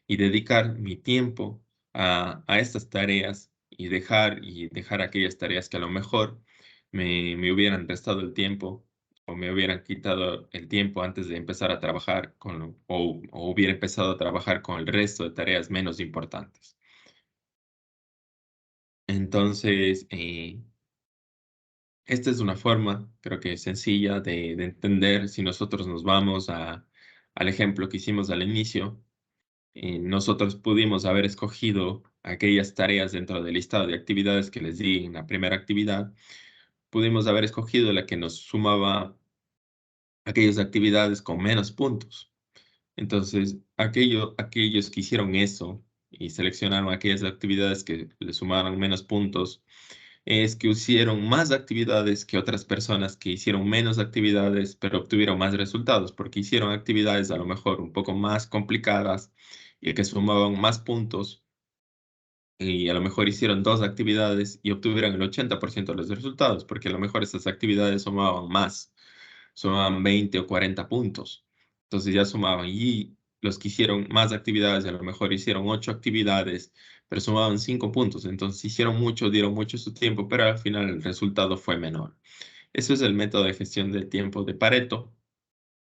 y dedicar mi tiempo a estas tareas y dejar aquellas tareas que a lo mejor me hubieran restado el tiempo o me hubieran quitado el tiempo antes de empezar a trabajar o hubiera empezado a trabajar con el resto de tareas menos importantes. Entonces, esta es una forma, creo que sencilla, de entender si nosotros nos vamos al ejemplo que hicimos al inicio. Nosotros pudimos haber escogido aquellas tareas dentro del listado de actividades que les di en la primera actividad. Pudimos haber escogido la que nos sumaba aquellas actividades con menos puntos. Entonces, aquellos que hicieron eso y seleccionaron aquellas actividades que le sumaron menos puntos, es que hicieron más actividades que otras personas que hicieron menos actividades, pero obtuvieron más resultados, porque hicieron actividades a lo mejor un poco más complicadas y que sumaban más puntos, y a lo mejor hicieron dos actividades y obtuvieron el 80% de los resultados, porque a lo mejor esas actividades sumaban más, sumaban 20 o 40 puntos. Entonces ya sumaban. Y los que hicieron más actividades, a lo mejor hicieron 8 actividades, pero sumaban 5 puntos. Entonces hicieron mucho, dieron mucho su tiempo, pero al final el resultado fue menor. Eso es el método de gestión del tiempo de Pareto.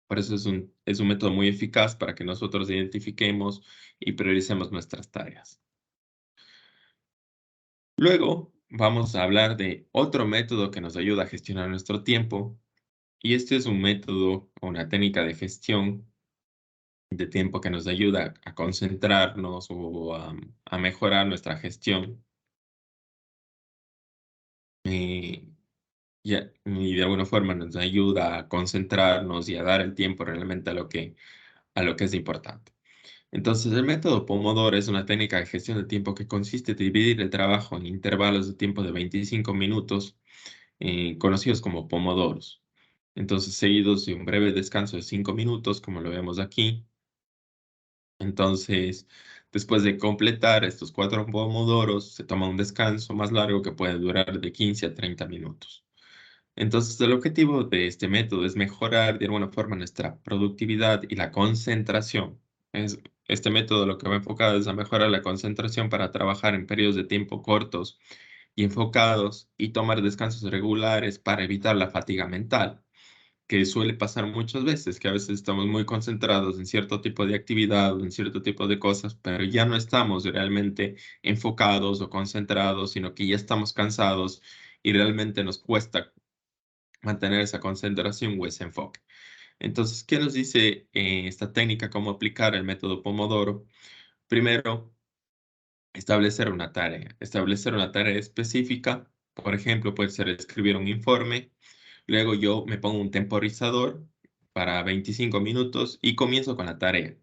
Por eso es un método muy eficaz para que nosotros identifiquemos y prioricemos nuestras tareas. Luego vamos a hablar de otro método que nos ayuda a gestionar nuestro tiempo, y este es un método o una técnica de gestión de tiempo que nos ayuda a concentrarnos o a mejorar nuestra gestión, eh, y de alguna forma nos ayuda a concentrarnos y a dar el tiempo realmente a lo que es importante. Entonces, el método Pomodoro es una técnica de gestión de tiempo que consiste en dividir el trabajo en intervalos de tiempo de 25 minutos, conocidos como pomodoros. Entonces, seguidos de un breve descanso de 5 minutos, como lo vemos aquí. Entonces, después de completar estos 4 pomodoros, se toma un descanso más largo que puede durar de 15 a 30 minutos. Entonces, el objetivo de este método es mejorar de alguna forma nuestra productividad y la concentración. Este método lo que va enfocado es a mejorar la concentración para trabajar en periodos de tiempo cortos y enfocados y tomar descansos regulares para evitar la fatiga mental, que suele pasar muchas veces, que a veces estamos muy concentrados en cierto tipo de actividad o en cierto tipo de cosas, pero ya no estamos realmente enfocados o concentrados, sino que ya estamos cansados y realmente nos cuesta mantener esa concentración o ese enfoque. Entonces, ¿qué nos dice esta técnica? ¿Cómo aplicar el método Pomodoro? Primero, establecer una tarea. Establecer una tarea específica. Por ejemplo, puede ser escribir un informe. Luego yo me pongo un temporizador para 25 minutos y comienzo con la tarea.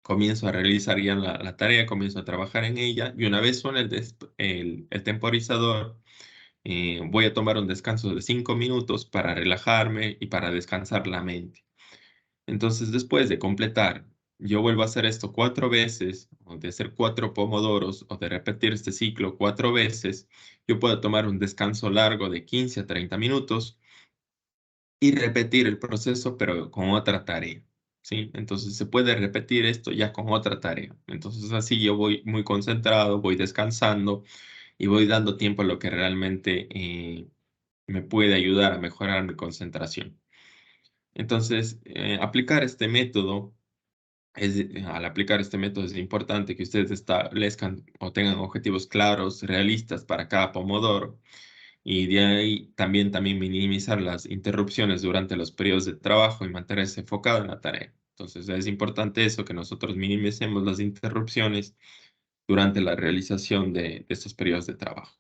Comienzo a realizar ya la tarea, comienzo a trabajar en ella y una vez suena el temporizador, voy a tomar un descanso de 5 minutos para relajarme y para descansar la mente. Entonces, después de completar, yo vuelvo a hacer esto 4 veces, o de hacer 4 pomodoros, o de repetir este ciclo 4 veces, yo puedo tomar un descanso largo de 15 a 30 minutos y repetir el proceso, pero con otra tarea, ¿sí? Entonces, se puede repetir esto ya con otra tarea. Entonces, así yo voy muy concentrado, voy descansando y voy dando tiempo a lo que realmente me puede ayudar a mejorar mi concentración. Entonces, al aplicar este método es importante que ustedes establezcan o tengan objetivos claros, realistas para cada pomodoro y de ahí también minimizar las interrupciones durante los periodos de trabajo y mantenerse enfocado en la tarea. Entonces es importante eso, que nosotros minimicemos las interrupciones durante la realización de estos periodos de trabajo.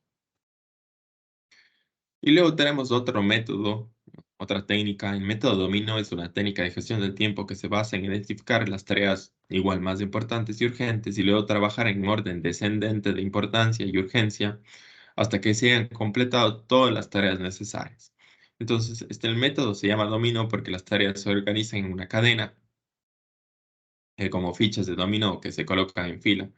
Y luego tenemos otro método, otra técnica. El método dominó es una técnica de gestión del tiempo que se basa en identificar las tareas igual más importantes y urgentes y luego trabajar en orden descendente de importancia y urgencia hasta que se hayan completado todas las tareas necesarias. Entonces, el método se llama dominó porque las tareas se organizan en una cadena, como fichas de dominó que se colocan en fila.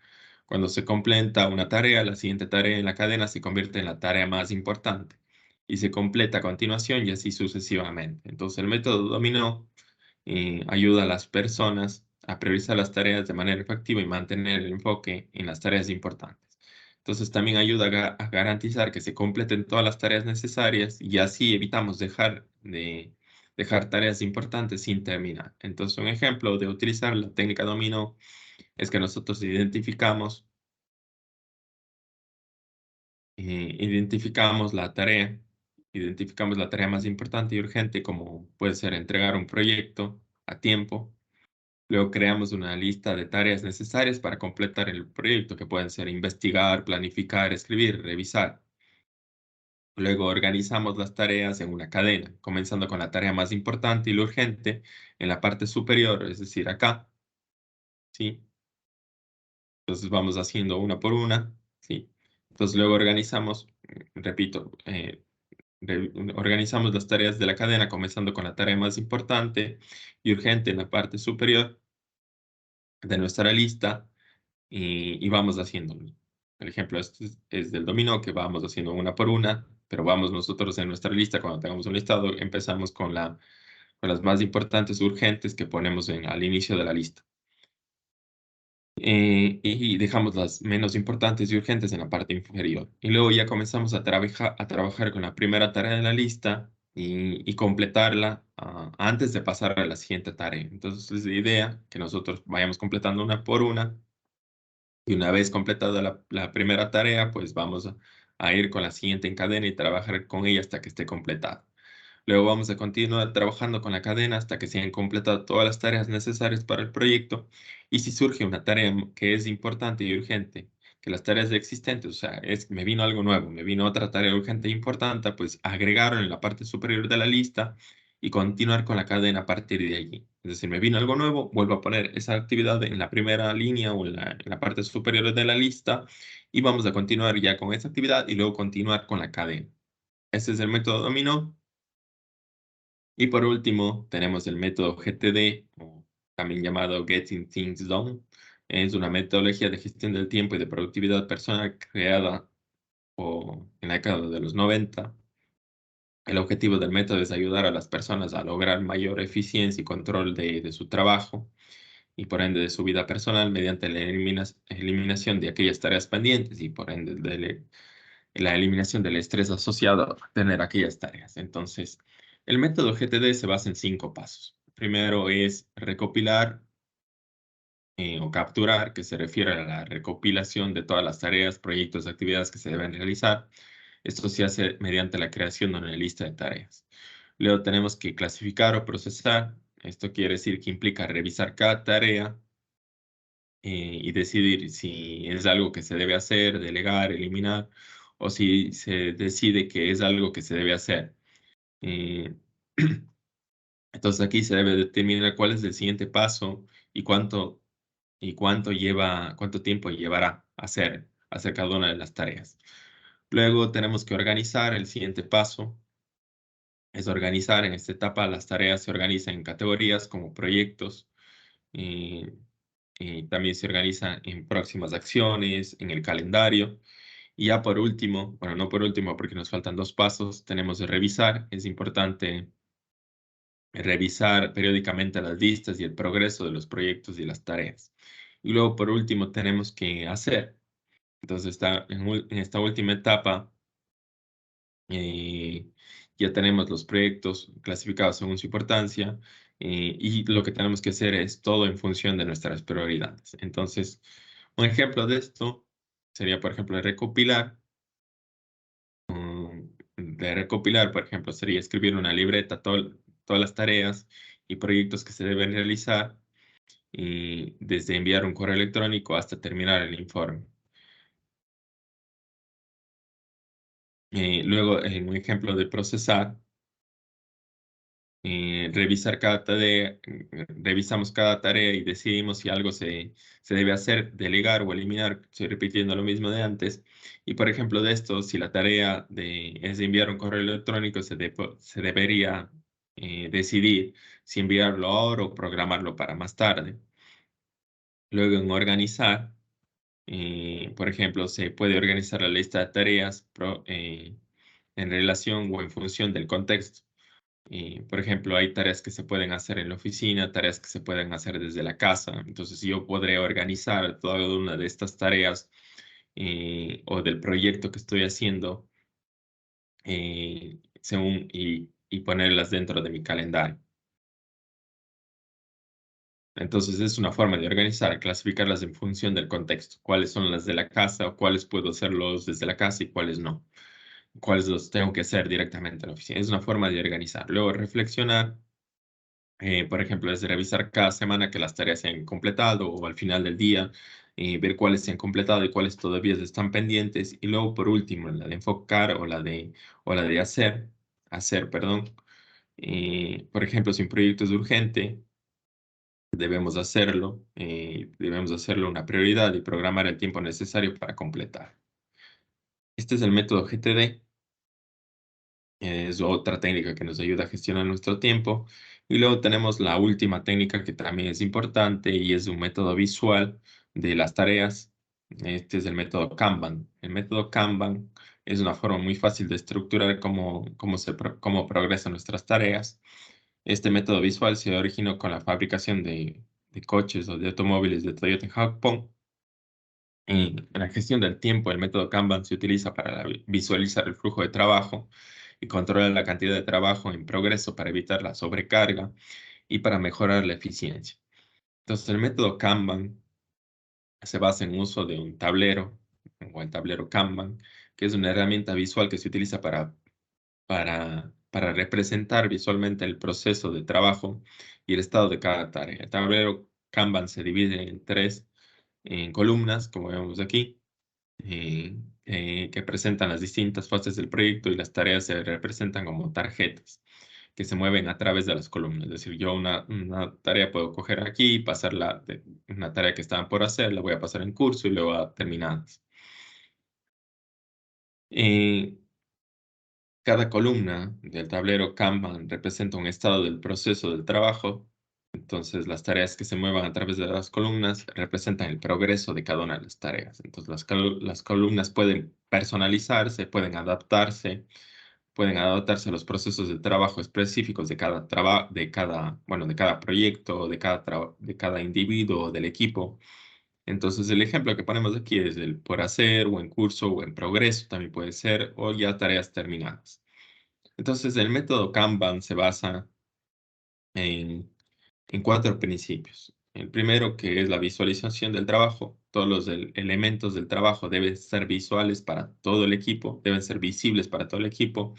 Cuando se completa una tarea, la siguiente tarea en la cadena se convierte en la tarea más importante y se completa a continuación y así sucesivamente. Entonces, el método dominó ayuda a las personas a priorizar las tareas de manera efectiva y mantener el enfoque en las tareas importantes. Entonces, también ayuda a garantizar que se completen todas las tareas necesarias y así evitamos dejar tareas importantes sin terminar. Entonces, un ejemplo de utilizar la técnica dominó es que nosotros identificamos identificamos la tarea más importante y urgente, como puede ser entregar un proyecto a tiempo. Luego creamos una lista de tareas necesarias para completar el proyecto, que pueden ser investigar, planificar, escribir, revisar. Luego organizamos las tareas en una cadena, comenzando con la tarea más importante y la urgente en la parte superior, es decir, acá, ¿sí? Entonces vamos haciendo una por una, ¿sí? Entonces luego repito, organizamos las tareas de la cadena, comenzando con la tarea más importante y urgente en la parte superior de nuestra lista y vamos haciéndolo. Por ejemplo, es del dominó que vamos haciendo una por una, pero vamos nosotros en nuestra lista, cuando tengamos un listado, empezamos con las más importantes, urgentes que ponemos al inicio de la lista. Y dejamos las menos importantes y urgentes en la parte inferior. Y luego ya comenzamos a trabajar con la primera tarea de la lista y completarla antes de pasar a la siguiente tarea. Entonces, es la idea que nosotros vayamos completando una por una y una vez completada la primera tarea, pues vamos a ir con la siguiente en cadena y trabajar con ella hasta que esté completada. Luego vamos a continuar trabajando con la cadena hasta que se hayan completado todas las tareas necesarias para el proyecto. Y si surge una tarea que es importante y urgente, que las tareas existentes, o sea, me vino algo nuevo, me vino otra tarea urgente e importante, pues agregarlo en la parte superior de la lista y continuar con la cadena a partir de allí. Es decir, me vino algo nuevo, vuelvo a poner esa actividad en la primera línea o en la parte superior de la lista y vamos a continuar ya con esa actividad y luego continuar con la cadena. Este es el método dominó. Y por último, tenemos el método GTD, o también llamado Getting Things Done. Es una metodología de gestión del tiempo y de productividad personal creada en la década de los 90. El objetivo del método es ayudar a las personas a lograr mayor eficiencia y control de su trabajo y por ende de su vida personal mediante la eliminación de aquellas tareas pendientes y por ende la eliminación del estrés asociado a tener aquellas tareas. Entonces, el método GTD se basa en 5 pasos. Primero es recopilar o capturar, que se refiere a la recopilación de todas las tareas, proyectos, actividades que se deben realizar. Esto se hace mediante la creación de una lista de tareas. Luego tenemos que clasificar o procesar. Esto quiere decir que implica revisar cada tarea y decidir si es algo que se debe hacer, delegar, eliminar, o si se decide que es algo que se debe hacer. Eh, entonces aquí se debe determinar cuál es el siguiente paso y cuánto tiempo llevará hacer cada una de las tareas. Luego tenemos que organizar. El siguiente paso es organizar. En esta etapa las tareas se organizan en categorías como proyectos. eh, También se organiza en próximas acciones, en el calendario. Y ya por último, bueno, no por último porque nos faltan 2 pasos, tenemos que revisar. Es importante revisar periódicamente las listas y el progreso de los proyectos y las tareas. Y luego, por último, tenemos que hacer. Entonces, en esta última etapa, eh, ya tenemos los proyectos clasificados según su importancia, y lo que tenemos que hacer es todo en función de nuestras prioridades. Entonces, un ejemplo de esto sería, por ejemplo, recopilar. De recopilar, por ejemplo, sería escribir una libreta, todas las tareas y proyectos que se deben realizar, y desde enviar un correo electrónico hasta terminar el informe. Luego, en un ejemplo de procesar, revisar cada tarea, revisamos cada tarea y decidimos si algo se debe hacer, delegar o eliminar. Estoy repitiendo lo mismo de antes. Y por ejemplo de esto, si la tarea es de enviar un correo electrónico, se debería decidir si enviarlo ahora o programarlo para más tarde. Luego en organizar, por ejemplo, se puede organizar la lista de tareas en relación o en función del contexto. Por ejemplo, hay tareas que se pueden hacer en la oficina, tareas que se pueden hacer desde la casa. Entonces, yo podré organizar toda una de estas tareas o del proyecto que estoy haciendo y ponerlas dentro de mi calendario. Entonces, es una forma de organizar, clasificarlas en función del contexto. Cuáles son las de la casa o cuáles puedo hacerlos desde la casa y cuáles no. Cuáles los tengo que hacer directamente en la oficina. Es una forma de organizar. Luego, reflexionar. Por ejemplo, es de revisar cada semana que las tareas se han completado o al final del día, ver cuáles se han completado y cuáles todavía están pendientes. Y luego, por último, la de enfocar o la de hacer, perdón. Por ejemplo, si un proyecto es urgente, debemos hacerlo una prioridad y programar el tiempo necesario para completar. Este es el método GTD. Es otra técnica que nos ayuda a gestionar nuestro tiempo. Y luego tenemos la última técnica que también es importante y es un método visual de las tareas. Este es el método Kanban. El método Kanban es una forma muy fácil de estructurar cómo progresan nuestras tareas. Este método visual se originó con la fabricación de coches o de automóviles de Toyota en Japón. En la gestión del tiempo, el método Kanban se utiliza para visualizar el flujo de trabajo y controlar la cantidad de trabajo en progreso para evitar la sobrecarga y para mejorar la eficiencia. Entonces, el método Kanban se basa en uso de un tablero o el tablero Kanban, que es una herramienta visual que se utiliza para representar visualmente el proceso de trabajo y el estado de cada tarea. El tablero Kanban se divide en 3 columnas, como vemos aquí, que presentan las distintas fases del proyecto, y las tareas se representan como tarjetas que se mueven a través de las columnas. Es decir, yo una tarea puedo coger aquí y pasarla de una tarea que estaba por hacer, la voy a pasar en curso y luego a terminadas. Eh, Cada columna del tablero Kanban representa un estado del proceso del trabajo. Entonces, las tareas que se muevan a través de las columnas representan el progreso de cada una de las tareas. Entonces, las columnas pueden personalizarse, pueden adaptarse a los procesos de trabajo específicos de cada proyecto, de cada individuo, del equipo. Entonces, el ejemplo que ponemos aquí es el por hacer, o en curso, o en progreso, también puede ser, o ya tareas terminadas. Entonces, el método Kanban se basa en, en cuatro principios. El primero, que es la visualización del trabajo. Todos los elementos del trabajo deben ser visuales para todo el equipo, deben ser visibles para todo el equipo.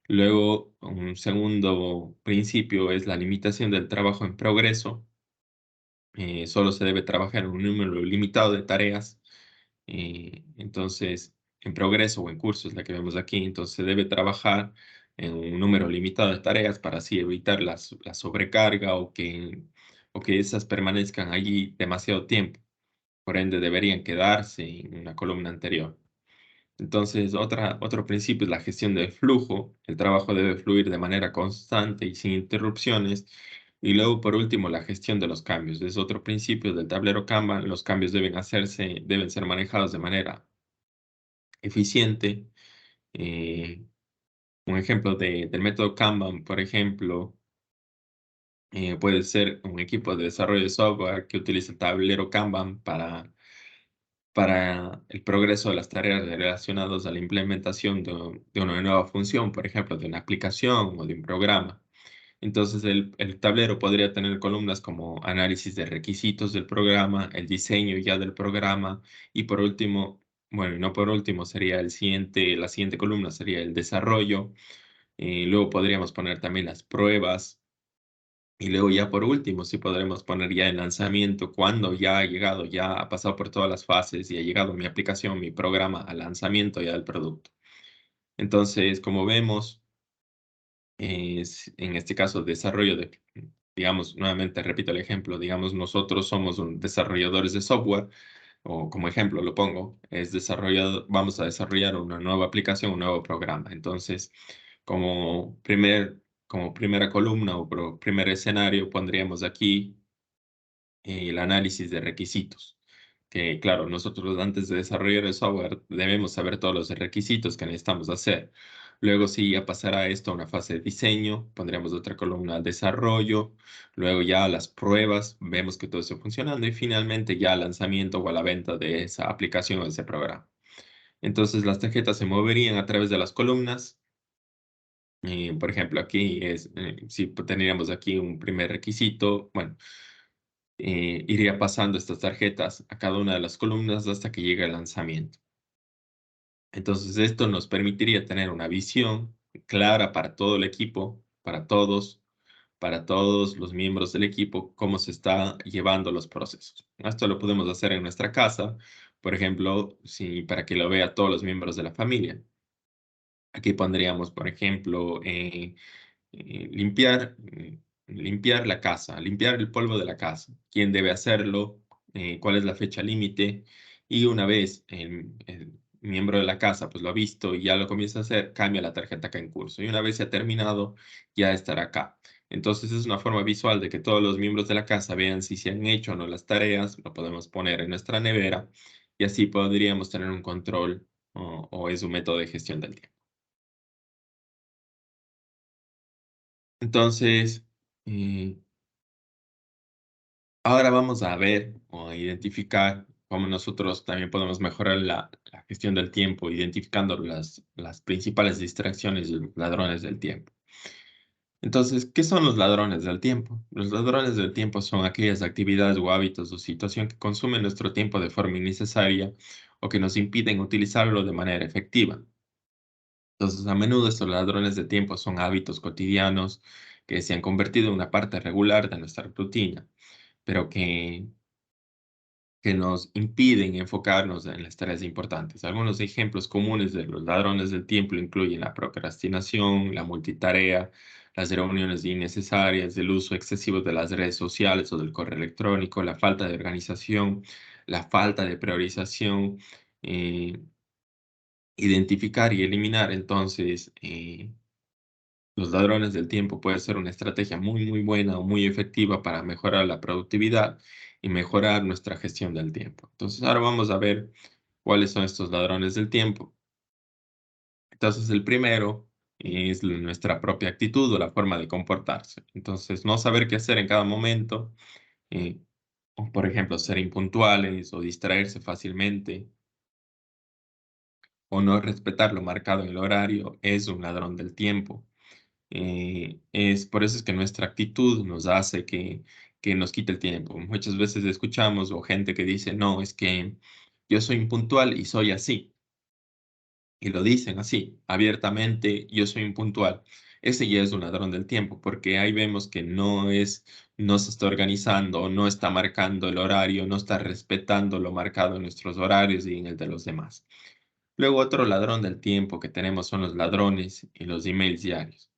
Luego, un segundo principio es la limitación del trabajo en progreso. Solo se debe trabajar en un número limitado de tareas. Entonces, en progreso o en curso es la que vemos aquí. Entonces, se debe trabajar en un número limitado de tareas para así evitar la sobrecarga o que esas permanezcan allí demasiado tiempo. Por ende, deberían quedarse en una columna anterior. Entonces, otro principio es la gestión del flujo. El trabajo debe fluir de manera constante y sin interrupciones. Y luego, por último, la gestión de los cambios. Es otro principio del tablero Kanban. Los cambios deben ser manejados de manera eficiente. Eh, un ejemplo del método Kanban, por ejemplo, puede ser un equipo de desarrollo de software que utiliza el tablero Kanban para el progreso de las tareas relacionadas a la implementación de una nueva función, por ejemplo, de una aplicación o de un programa. Entonces, el tablero podría tener columnas como análisis de requisitos del programa, el diseño ya del programa y por último, bueno, y no por último, sería la siguiente columna sería el desarrollo. Luego podríamos poner también las pruebas y luego ya por último, sí podremos poner ya el lanzamiento, cuando ya ha llegado, ya ha pasado por todas las fases y ha llegado mi aplicación, mi programa al lanzamiento ya del producto. Entonces, como vemos, en este caso, desarrollo digamos, nuevamente repito el ejemplo, digamos, nosotros somos desarrolladores de software, o como ejemplo lo pongo, vamos a desarrollar una nueva aplicación, un nuevo programa. Entonces, como primera columna o primer escenario, pondríamos aquí el análisis de requisitos. Que claro, nosotros antes de desarrollar el software debemos saber todos los requisitos que necesitamos hacer. Luego sí ya pasará esto a una fase de diseño, pondremos otra columna desarrollo, luego ya las pruebas, vemos que todo esté funcionando y finalmente ya al lanzamiento o a la venta de esa aplicación o ese programa. Entonces las tarjetas se moverían a través de las columnas. Por ejemplo, aquí si tendríamos aquí un primer requisito, bueno, iría pasando estas tarjetas a cada una de las columnas hasta que llegue el lanzamiento. Entonces, esto nos permitiría tener una visión clara para todo el equipo, para todos los miembros del equipo, cómo se está llevando los procesos. Esto lo podemos hacer en nuestra casa, por ejemplo, para que lo vea todos los miembros de la familia. Aquí pondríamos, por ejemplo, limpiar la casa, limpiar el polvo de la casa, quién debe hacerlo, cuál es la fecha límite, y una vez el miembro de la casa pues lo ha visto y ya lo comienza a hacer, cambia la tarjeta acá en curso, y una vez se ha terminado, ya estará acá. Entonces es una forma visual de que todos los miembros de la casa vean si se han hecho o no las tareas, lo podemos poner en nuestra nevera, y así podríamos tener un control o es un método de gestión del tiempo. Entonces, eh, ahora vamos a ver o a identificar cómo nosotros también podemos mejorar la gestión del tiempo, identificando las principales distracciones y los ladrones del tiempo. Entonces, ¿qué son los ladrones del tiempo? Los ladrones del tiempo son aquellas actividades o hábitos o situación que consumen nuestro tiempo de forma innecesaria o que nos impiden utilizarlo de manera efectiva. Entonces, a menudo estos ladrones de tiempo son hábitos cotidianos que se han convertido en una parte regular de nuestra rutina, pero que nos impiden enfocarnos en las tareas importantes. Algunos ejemplos comunes de los ladrones del tiempo incluyen la procrastinación, la multitarea, las reuniones innecesarias, el uso excesivo de las redes sociales o del correo electrónico, la falta de organización, la falta de priorización, eh, identificar y eliminar entonces los ladrones del tiempo puede ser una estrategia muy, muy buena o muy efectiva para mejorar la productividad y mejorar nuestra gestión del tiempo. Entonces, ahora vamos a ver cuáles son estos ladrones del tiempo. Entonces, el primero es nuestra propia actitud o la forma de comportarse. Entonces, no saber qué hacer en cada momento, eh, o, por ejemplo, ser impuntuales o distraerse fácilmente o no respetar lo marcado en el horario es un ladrón del tiempo. Es por eso es que nuestra actitud nos hace que nos quite el tiempo. Muchas veces escuchamos o gente que dice, no, es que yo soy impuntual y soy así. Y lo dicen así, abiertamente, yo soy impuntual. Ese ya es un ladrón del tiempo, porque ahí vemos que no se está organizando, no está marcando el horario, no está respetando lo marcado en nuestros horarios y en el de los demás. Luego, otro ladrón del tiempo que tenemos son los ladrones y los emails diarios.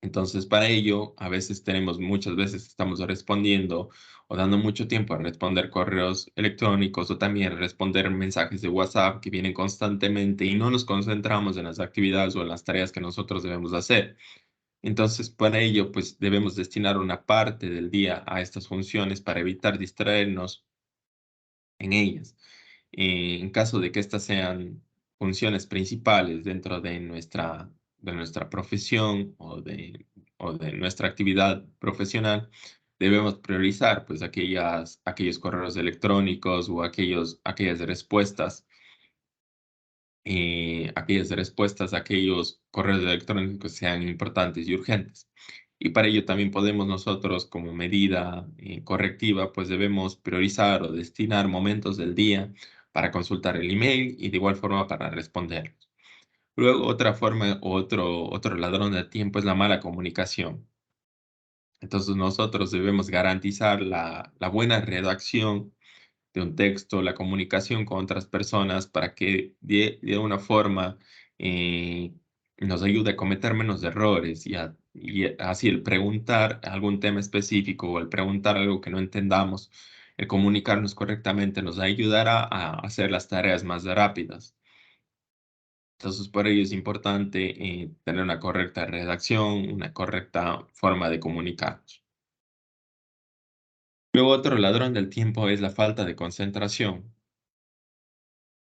Entonces, para ello, a veces muchas veces estamos respondiendo o dando mucho tiempo a responder correos electrónicos o también responder mensajes de WhatsApp que vienen constantemente y no nos concentramos en las actividades o en las tareas que nosotros debemos hacer. Entonces, para ello, pues debemos destinar una parte del día a estas funciones para evitar distraernos en ellas. En caso de que estas sean funciones principales dentro de nuestra profesión o de nuestra actividad profesional, debemos priorizar pues aquellos correos electrónicos o aquellas respuestas a aquellos correos electrónicos que sean importantes y urgentes. Y para ello también podemos nosotros, como medida correctiva, pues debemos priorizar o destinar momentos del día para consultar el email y de igual forma para responderlos. Luego, otra forma, otro ladrón de tiempo es la mala comunicación. Entonces, nosotros debemos garantizar la buena redacción de un texto, la comunicación con otras personas para que de una forma eh, nos ayude a cometer menos errores y así el preguntar algún tema específico o el preguntar algo que no entendamos, el comunicarnos correctamente nos ayudará a hacer las tareas más rápidas. Entonces, por ello es importante tener una correcta redacción, una correcta forma de comunicarnos. Luego, otro ladrón del tiempo es la falta de concentración.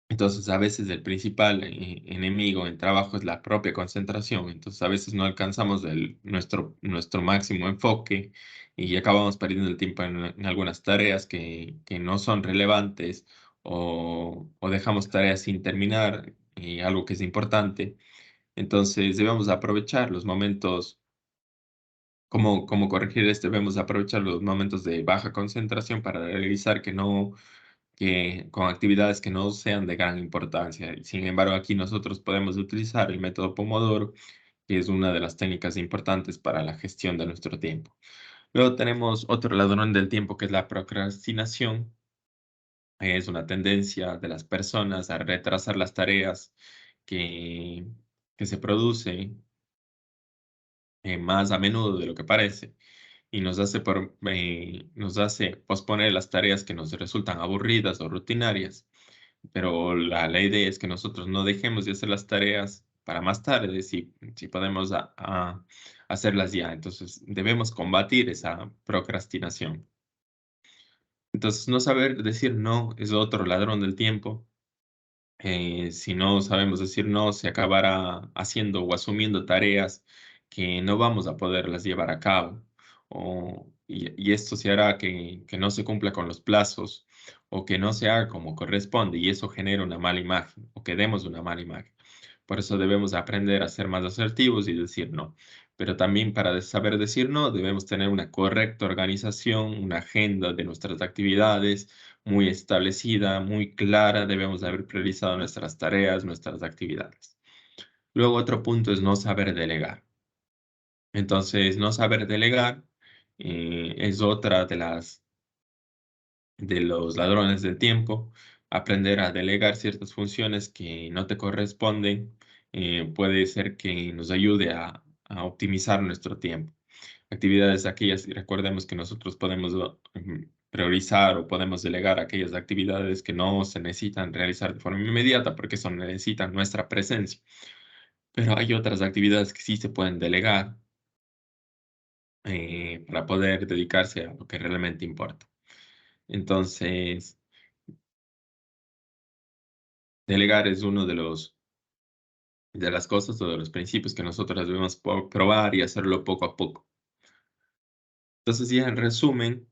Entonces, a veces el principal enemigo en trabajo es la propia concentración. Entonces, a veces no alcanzamos nuestro máximo enfoque y acabamos perdiendo el tiempo en algunas tareas que no son relevantes o dejamos tareas sin terminar y algo que es importante. Entonces, debemos aprovechar los momentos, ¿cómo corregir esto? Debemos aprovechar los momentos de baja concentración para realizar que con actividades que no sean de gran importancia. Sin embargo, aquí nosotros podemos utilizar el método Pomodoro, que es una de las técnicas importantes para la gestión de nuestro tiempo. Luego tenemos otro ladrón del tiempo que es la procrastinación. Es una tendencia de las personas a retrasar las tareas que, que se producen más a menudo de lo que parece y nos hace posponer las tareas que nos resultan aburridas o rutinarias. Pero la idea es que nosotros no dejemos de hacer las tareas para más tarde, si podemos hacerlas ya. Entonces, debemos combatir esa procrastinación. Entonces, no saber decir no es otro ladrón del tiempo. Si no sabemos decir no, se acabará haciendo o asumiendo tareas que no vamos a poderlas llevar a cabo. Y esto se hará que no se cumpla con los plazos o que no se haga como corresponde y eso genera una mala imagen o que demos una mala imagen. Por eso debemos aprender a ser más asertivos y decir no. Pero también para saber decir no, debemos tener una correcta organización, una agenda de nuestras actividades muy establecida, muy clara, debemos haber priorizado nuestras tareas, nuestras actividades. Luego otro punto es no saber delegar. Entonces, no saber delegar es otra de los ladrones del tiempo. Aprender a delegar ciertas funciones que no te corresponden puede ser que nos ayude a optimizar nuestro tiempo. Actividades aquellas, y recordemos que nosotros podemos priorizar o podemos delegar aquellas actividades que no se necesitan realizar de forma inmediata porque eso necesitan nuestra presencia. Pero hay otras actividades que sí se pueden delegar para poder dedicarse a lo que realmente importa. Entonces, delegar es uno de las cosas o de los principios que nosotros debemos probar y hacerlo poco a poco. Entonces, ya en resumen,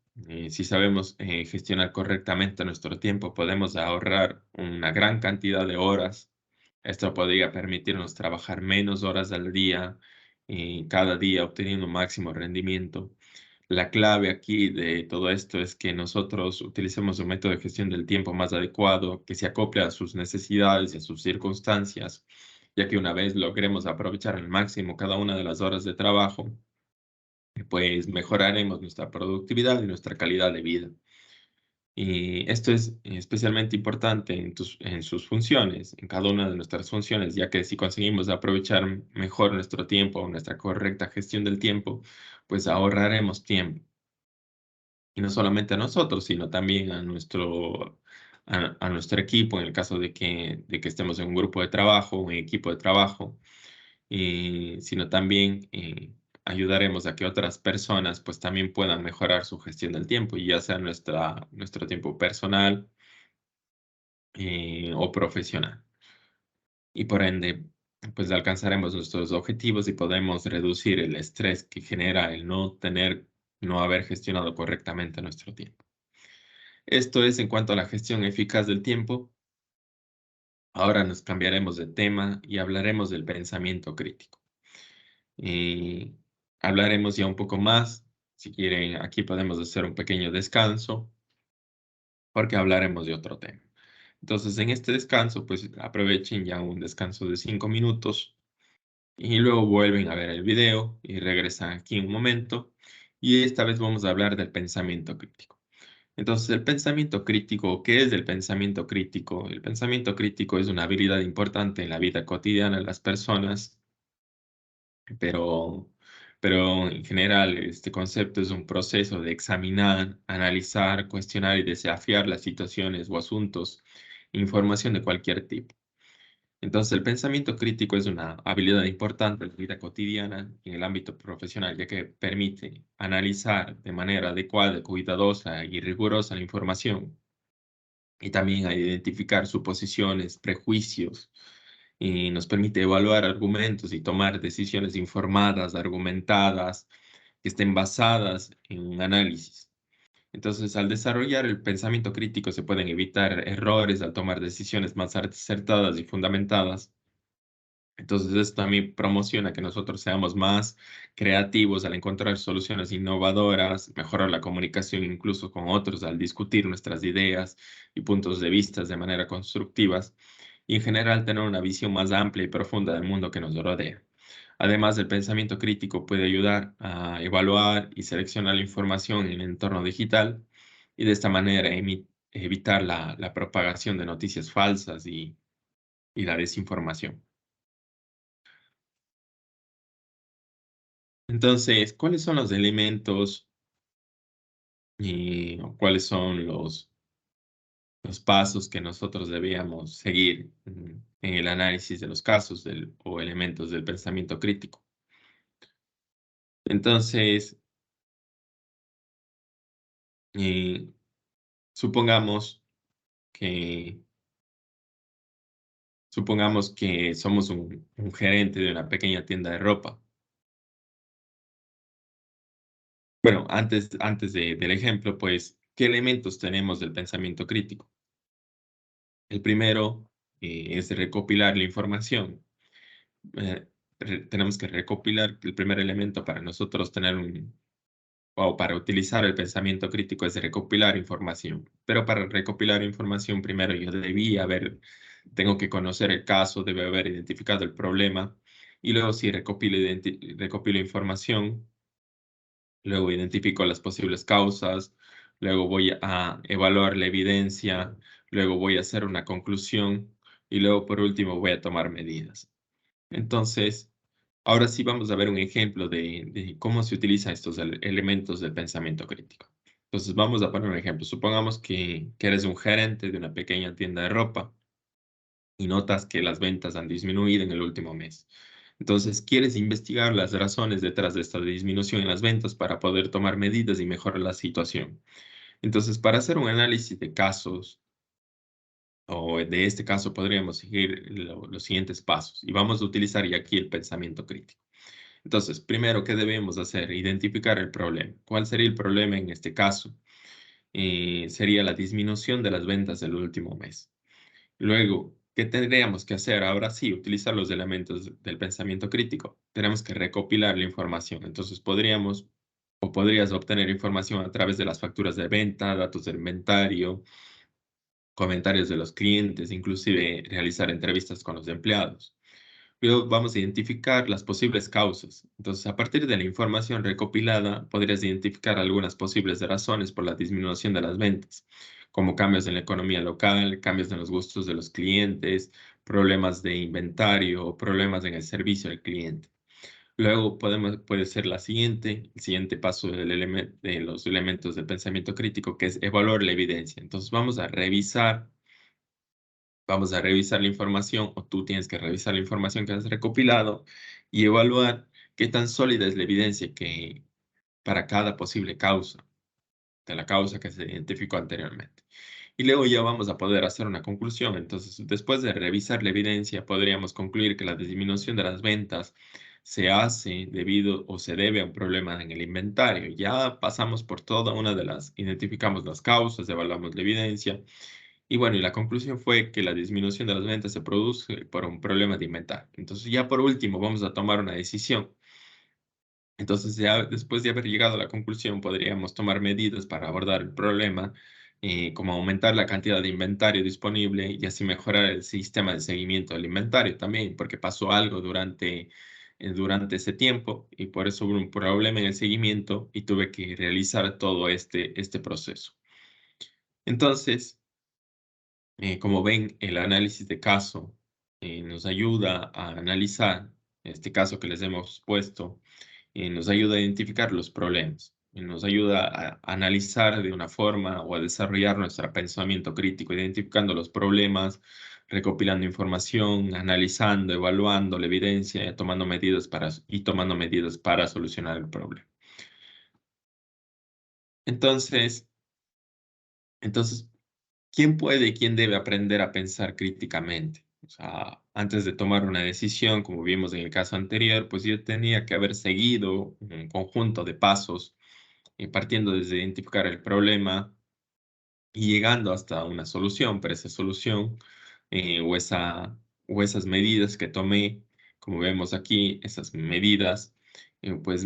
Si sabemos gestionar correctamente nuestro tiempo, podemos ahorrar una gran cantidad de horas. Esto podría permitirnos trabajar menos horas al día, cada día obteniendo un máximo rendimiento. La clave aquí de todo esto es que nosotros utilicemos un método de gestión del tiempo más adecuado, que se acople a sus necesidades y a sus circunstancias, ya que una vez logremos aprovechar al máximo cada una de las horas de trabajo, pues mejoraremos nuestra productividad y nuestra calidad de vida. Y esto es especialmente importante en sus funciones, en cada una de nuestras funciones, ya que si conseguimos aprovechar mejor nuestro tiempo, nuestra correcta gestión del tiempo, pues ahorraremos tiempo. Y no solamente a nosotros, sino también a nuestro equipo, en el caso de que estemos en un grupo de trabajo, un equipo de trabajo, sino también ayudaremos a que otras personas pues también puedan mejorar su gestión del tiempo, y ya sea nuestro tiempo personal o profesional. Y por ende, pues alcanzaremos nuestros objetivos y podemos reducir el estrés que genera el no haber gestionado correctamente nuestro tiempo. Esto es en cuanto a la gestión eficaz del tiempo. Ahora nos cambiaremos de tema y hablaremos del pensamiento crítico. Y hablaremos ya un poco más. Si quieren, aquí podemos hacer un pequeño descanso porque hablaremos de otro tema. Entonces, en este descanso, pues aprovechen ya un descanso de 5 minutos y luego vuelven a ver el video y regresan aquí un momento. Y esta vez vamos a hablar del pensamiento crítico. Entonces, el pensamiento crítico, ¿qué es el pensamiento crítico? El pensamiento crítico es una habilidad importante en la vida cotidiana de las personas, pero, pero en general este concepto es un proceso de examinar, analizar, cuestionar y desafiar las situaciones o asuntos, información de cualquier tipo. Entonces, el pensamiento crítico es una habilidad importante en la vida cotidiana y en el ámbito profesional, ya que permite analizar de manera adecuada, cuidadosa y rigurosa la información, y también a identificar suposiciones, prejuicios, y nos permite evaluar argumentos y tomar decisiones informadas, argumentadas, que estén basadas en un análisis. Entonces, al desarrollar el pensamiento crítico se pueden evitar errores al tomar decisiones más acertadas y fundamentadas. Entonces, esto también promociona que nosotros seamos más creativos al encontrar soluciones innovadoras, mejorar la comunicación incluso con otros al discutir nuestras ideas y puntos de vista de manera constructivas, y en general tener una visión más amplia y profunda del mundo que nos rodea. Además, el pensamiento crítico puede ayudar a evaluar y seleccionar la información en el entorno digital y de esta manera evitar la propagación de noticias falsas y la desinformación. Entonces, ¿cuáles son los elementos o cuáles son los pasos que nosotros debíamos seguir en el análisis de los casos o elementos del pensamiento crítico? Entonces, eh, supongamos que, supongamos que somos un gerente de una pequeña tienda de ropa. Bueno, antes del ejemplo, pues, ¿qué elementos tenemos del pensamiento crítico? El primero es recopilar la información. eh, Tenemos que recopilar el primer elemento para nosotros o para utilizar el pensamiento crítico es recopilar información. Pero para recopilar información, primero tengo que conocer el caso, debe haber identificado el problema, y luego si recopilo información, luego identifico las posibles causas, luego voy a evaluar la evidencia, luego voy a hacer una conclusión y luego por último voy a tomar medidas. Entonces, ahora sí vamos a ver un ejemplo de cómo se utilizan estos elementos del pensamiento crítico. Entonces, vamos a poner un ejemplo. Supongamos que eres un gerente de una pequeña tienda de ropa y notas que las ventas han disminuido en el último mes. Entonces, quieres investigar las razones detrás de esta disminución en las ventas para poder tomar medidas y mejorar la situación. Entonces, para hacer un análisis de casos, o de este caso, podríamos seguir los siguientes pasos y vamos a utilizar ya aquí el pensamiento crítico. Entonces, primero, ¿qué debemos hacer? Identificar el problema. ¿Cuál sería el problema en este caso? sería la disminución de las ventas del último mes. Luego, ¿qué tendríamos que hacer? Ahora sí, utilizar los elementos del pensamiento crítico. Tenemos que recopilar la información. Entonces, podrías obtener información a través de las facturas de venta, datos del inventario, comentarios de los clientes, inclusive realizar entrevistas con los empleados. Luego vamos a identificar las posibles causas. Entonces, a partir de la información recopilada, podrías identificar algunas posibles razones por la disminución de las ventas, como cambios en la economía local, cambios en los gustos de los clientes, problemas de inventario o problemas en el servicio al cliente. Luego puede ser el siguiente paso de los elementos del pensamiento crítico, que es evaluar la evidencia. Entonces, vamos a revisar la información, o tú tienes que revisar la información que has recopilado y evaluar qué tan sólida es la evidencia que para cada posible causa, de la causa que se identificó anteriormente. Y luego ya vamos a poder hacer una conclusión. Entonces, después de revisar la evidencia, podríamos concluir que la disminución de las ventas se hace debido o se debe a un problema en el inventario. Ya pasamos por identificamos las causas, evaluamos la evidencia y bueno, y la conclusión fue que la disminución de las ventas se produce por un problema de inventario. Entonces, ya por último, vamos a tomar una decisión. Entonces, ya después de haber llegado a la conclusión, podríamos tomar medidas para abordar el problema, como aumentar la cantidad de inventario disponible y así mejorar el sistema de seguimiento del inventario también, porque pasó algo durante ese tiempo y por eso hubo un problema en el seguimiento y tuve que realizar todo este proceso. Entonces, como ven, el análisis de caso nos ayuda a analizar este caso que les hemos puesto, nos ayuda a identificar los problemas, y nos ayuda a analizar de una forma o a desarrollar nuestro pensamiento crítico, identificando los problemas, recopilando información, analizando, evaluando la evidencia y tomando medidas para solucionar el problema. Entonces, entonces quién debe aprender a pensar críticamente? O sea, antes de tomar una decisión, como vimos en el caso anterior, pues yo tenía que haber seguido un conjunto de pasos, partiendo desde identificar el problema y llegando hasta una solución, pero esa solución o esas medidas que tomé, como vemos aquí, esas medidas, pues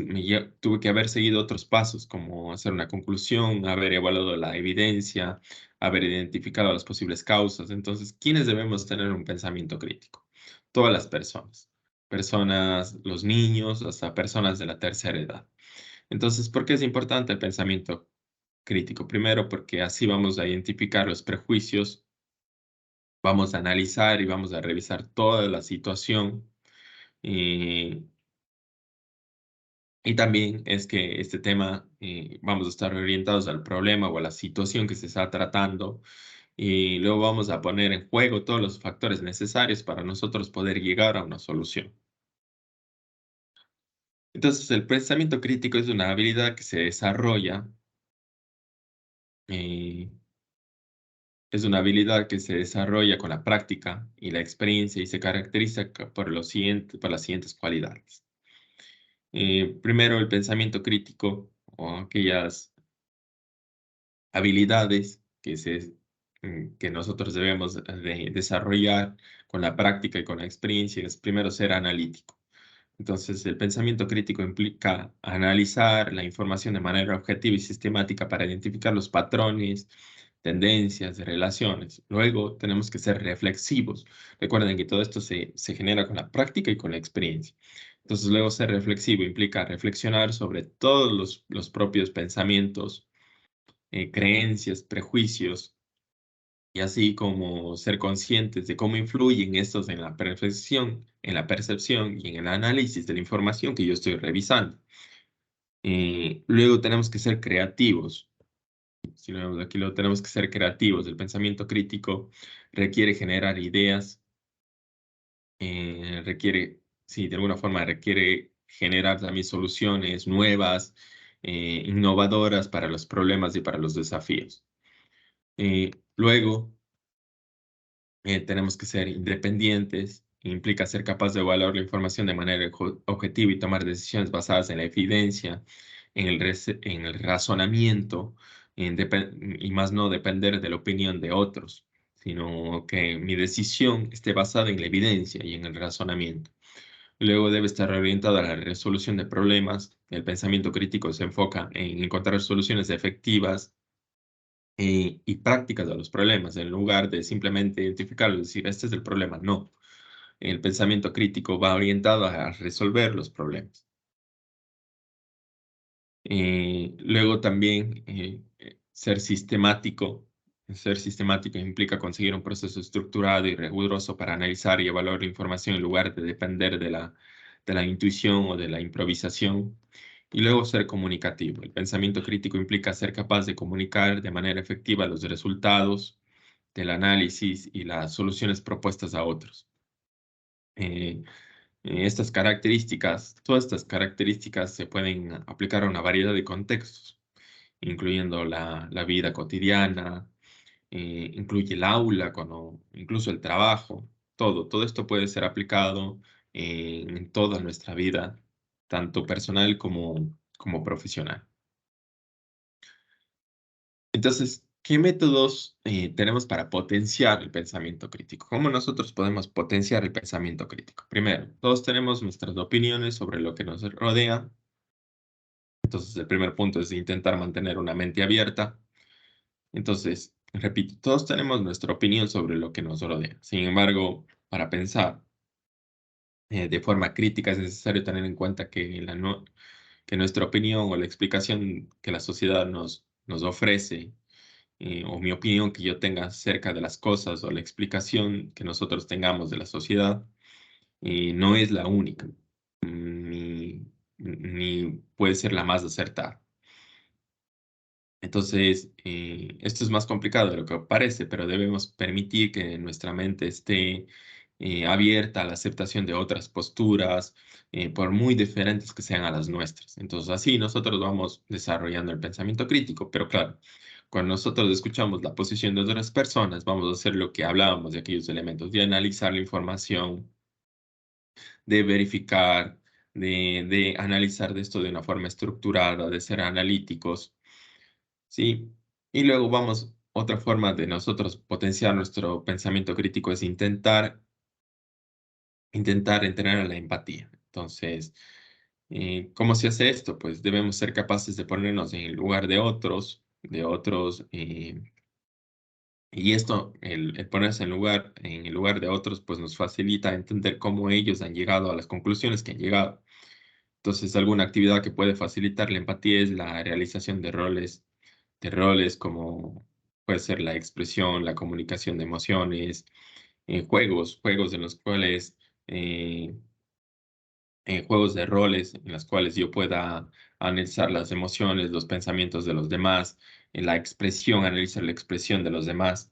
tuve que haber seguido otros pasos, como hacer una conclusión, haber evaluado la evidencia, haber identificado las posibles causas. Entonces, ¿quiénes debemos tener un pensamiento crítico? Todas las personas, los niños, hasta personas de la tercera edad. Entonces, ¿por qué es importante el pensamiento crítico? Primero, porque así vamos a identificar los prejuicios, vamos a analizar y vamos a revisar toda la situación. Y, y también es que este tema, vamos a estar orientados al problema o a la situación que se está tratando. Y luego vamos a poner en juego todos los factores necesarios para nosotros poder llegar a una solución. Entonces, el pensamiento crítico es una habilidad que se desarrolla eh, Es una habilidad que se desarrolla con la práctica y la experiencia y se caracteriza por las siguientes cualidades. Primero, el pensamiento crítico o aquellas habilidades que nosotros debemos de desarrollar con la práctica y con la experiencia es primero ser analítico. Entonces, el pensamiento crítico implica analizar la información de manera objetiva y sistemática para identificar los patrones, tendencias, relaciones. Luego, tenemos que ser reflexivos. Recuerden que todo esto se genera con la práctica y con la experiencia. Entonces, luego ser reflexivo implica reflexionar sobre todos los propios pensamientos, creencias, prejuicios, y así como ser conscientes de cómo influyen estos en la percepción y en el análisis de la información que yo estoy revisando. Luego tenemos que ser creativos. Si lo vemos aquí, luego tenemos que ser creativos. El pensamiento crítico requiere generar ideas, sí, de alguna forma requiere generar también soluciones nuevas, innovadoras para los problemas y para los desafíos. Luego, tenemos que ser independientes, implica ser capaz de evaluar la información de manera objetiva y tomar decisiones basadas en la evidencia, en el razonamiento, y más no depender de la opinión de otros, sino que mi decisión esté basada en la evidencia y en el razonamiento. Luego debe estar orientada a la resolución de problemas. El pensamiento crítico se enfoca en encontrar soluciones efectivas y prácticas a los problemas, en lugar de simplemente identificarlos y decir, este es el problema. No, el pensamiento crítico va orientado a resolver los problemas. Luego también ser sistemático implica conseguir un proceso estructurado y riguroso para analizar y evaluar la información en lugar de depender de la intuición o de la improvisación. Y luego ser comunicativo. El pensamiento crítico implica ser capaz de comunicar de manera efectiva los resultados del análisis y las soluciones propuestas a otros. Eh, todas estas características se pueden aplicar a una variedad de contextos, incluyendo la vida cotidiana, incluye el aula, incluso el trabajo, todo esto puede ser aplicado en toda nuestra vida, tanto personal como profesional. Entonces, ¿qué métodos tenemos para potenciar el pensamiento crítico? ¿Cómo nosotros podemos potenciar el pensamiento crítico? Primero, todos tenemos nuestras opiniones sobre lo que nos rodea. Entonces, el primer punto es intentar mantener una mente abierta. Entonces, repito, todos tenemos nuestra opinión sobre lo que nos rodea. Sin embargo, para pensar de forma crítica es necesario tener en cuenta que, que nuestra opinión o la explicación que la sociedad nos ofrece o mi opinión que yo tenga acerca de las cosas o la explicación que nosotros tengamos de la sociedad, no es la única, ni puede ser la más acertada. Entonces, esto es más complicado de lo que parece, pero debemos permitir que nuestra mente esté abierta a la aceptación de otras posturas, por muy diferentes que sean a las nuestras. Entonces, así nosotros vamos desarrollando el pensamiento crítico, pero claro, cuando nosotros escuchamos la posición de otras personas, vamos a hacer lo que hablábamos de aquellos elementos, de analizar la información, de verificar, de analizar de esto de una forma estructurada, de ser analíticos. Sí, y luego vamos, otra forma de nosotros potenciar nuestro pensamiento crítico es intentar entrenar la empatía. Entonces, ¿cómo se hace esto? Pues debemos ser capaces de ponernos en el lugar de otros, y esto, el ponerse en el lugar de otros, pues nos facilita entender cómo ellos han llegado a las conclusiones que han llegado. Entonces, alguna actividad que puede facilitar la empatía es la realización de roles como puede ser la expresión, la comunicación de emociones, juegos en los cuales, eh, juegos de roles en los cuales yo pueda analizar las emociones, los pensamientos de los demás, analizar la expresión de los demás.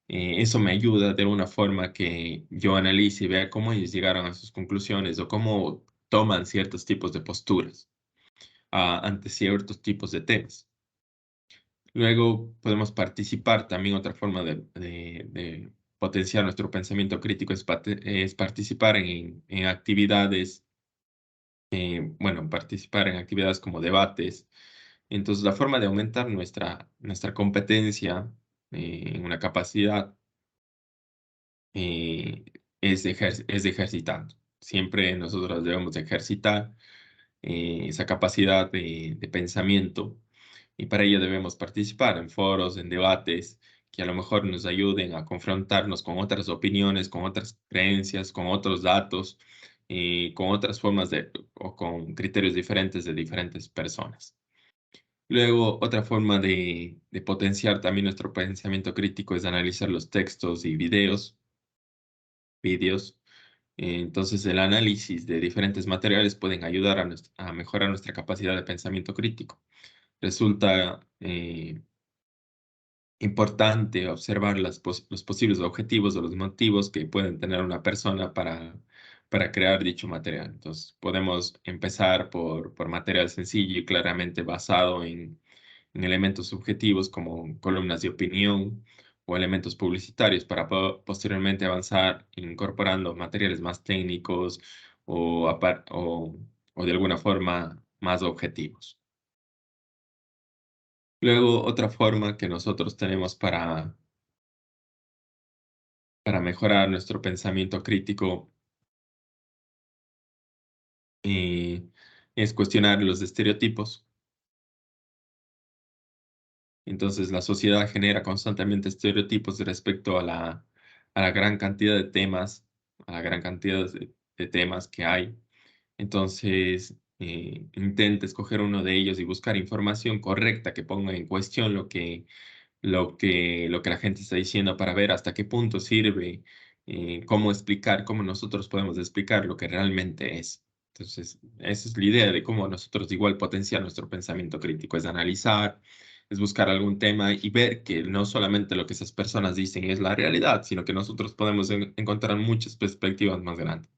Eso me ayuda de una forma que yo analice y vea cómo ellos llegaron a sus conclusiones o cómo toman ciertos tipos de posturas ante ciertos tipos de temas. Luego podemos participar, también otra forma de potenciar nuestro pensamiento crítico es participar en actividades, bueno, participar en actividades como debates. Entonces, la forma de aumentar nuestra competencia en una capacidad eh, es ejercitando. Siempre nosotros debemos ejercitar esa capacidad de pensamiento y para ello debemos participar en foros, en debates que a lo mejor nos ayuden a confrontarnos con otras opiniones, con otras creencias, con otros datos, con otras formas o con criterios diferentes de diferentes personas. Luego, otra forma de potenciar también nuestro pensamiento crítico es analizar los textos y vídeos. Entonces, el análisis de diferentes materiales pueden ayudar a mejorar nuestra capacidad de pensamiento crítico. Resulta importante observar los posibles objetivos o los motivos que pueden tener una persona para crear dicho material. Entonces, podemos empezar por material sencillo y claramente basado en elementos subjetivos como columnas de opinión o elementos publicitarios para posteriormente avanzar incorporando materiales más técnicos o de alguna forma más objetivos. Luego, otra forma que nosotros tenemos para mejorar nuestro pensamiento crítico eh, es cuestionar los estereotipos. Entonces, la sociedad genera constantemente estereotipos respecto a la gran cantidad de temas, a la gran cantidad de temas que hay. Entonces, intenta escoger uno de ellos y buscar información correcta que ponga en cuestión lo que la gente está diciendo para ver hasta qué punto sirve, cómo explicar, cómo nosotros podemos explicar lo que realmente es. Entonces, esa es la idea de cómo nosotros igual potenciar nuestro pensamiento crítico, es analizar, es buscar algún tema y ver que no solamente lo que esas personas dicen es la realidad, sino que nosotros podemos encontrar muchas perspectivas más grandes.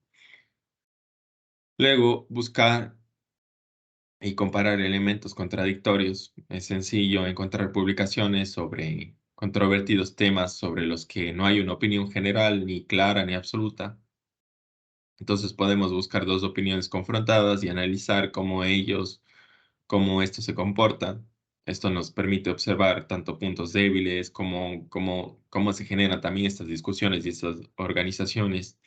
Luego, buscar y comparar elementos contradictorios. Es sencillo encontrar publicaciones sobre controvertidos temas sobre los que no hay una opinión general, ni clara ni absoluta. Entonces podemos buscar dos opiniones confrontadas y analizar cómo estos se comportan. Esto nos permite observar tanto puntos débiles cómo se generan también estas discusiones y estas organizaciones.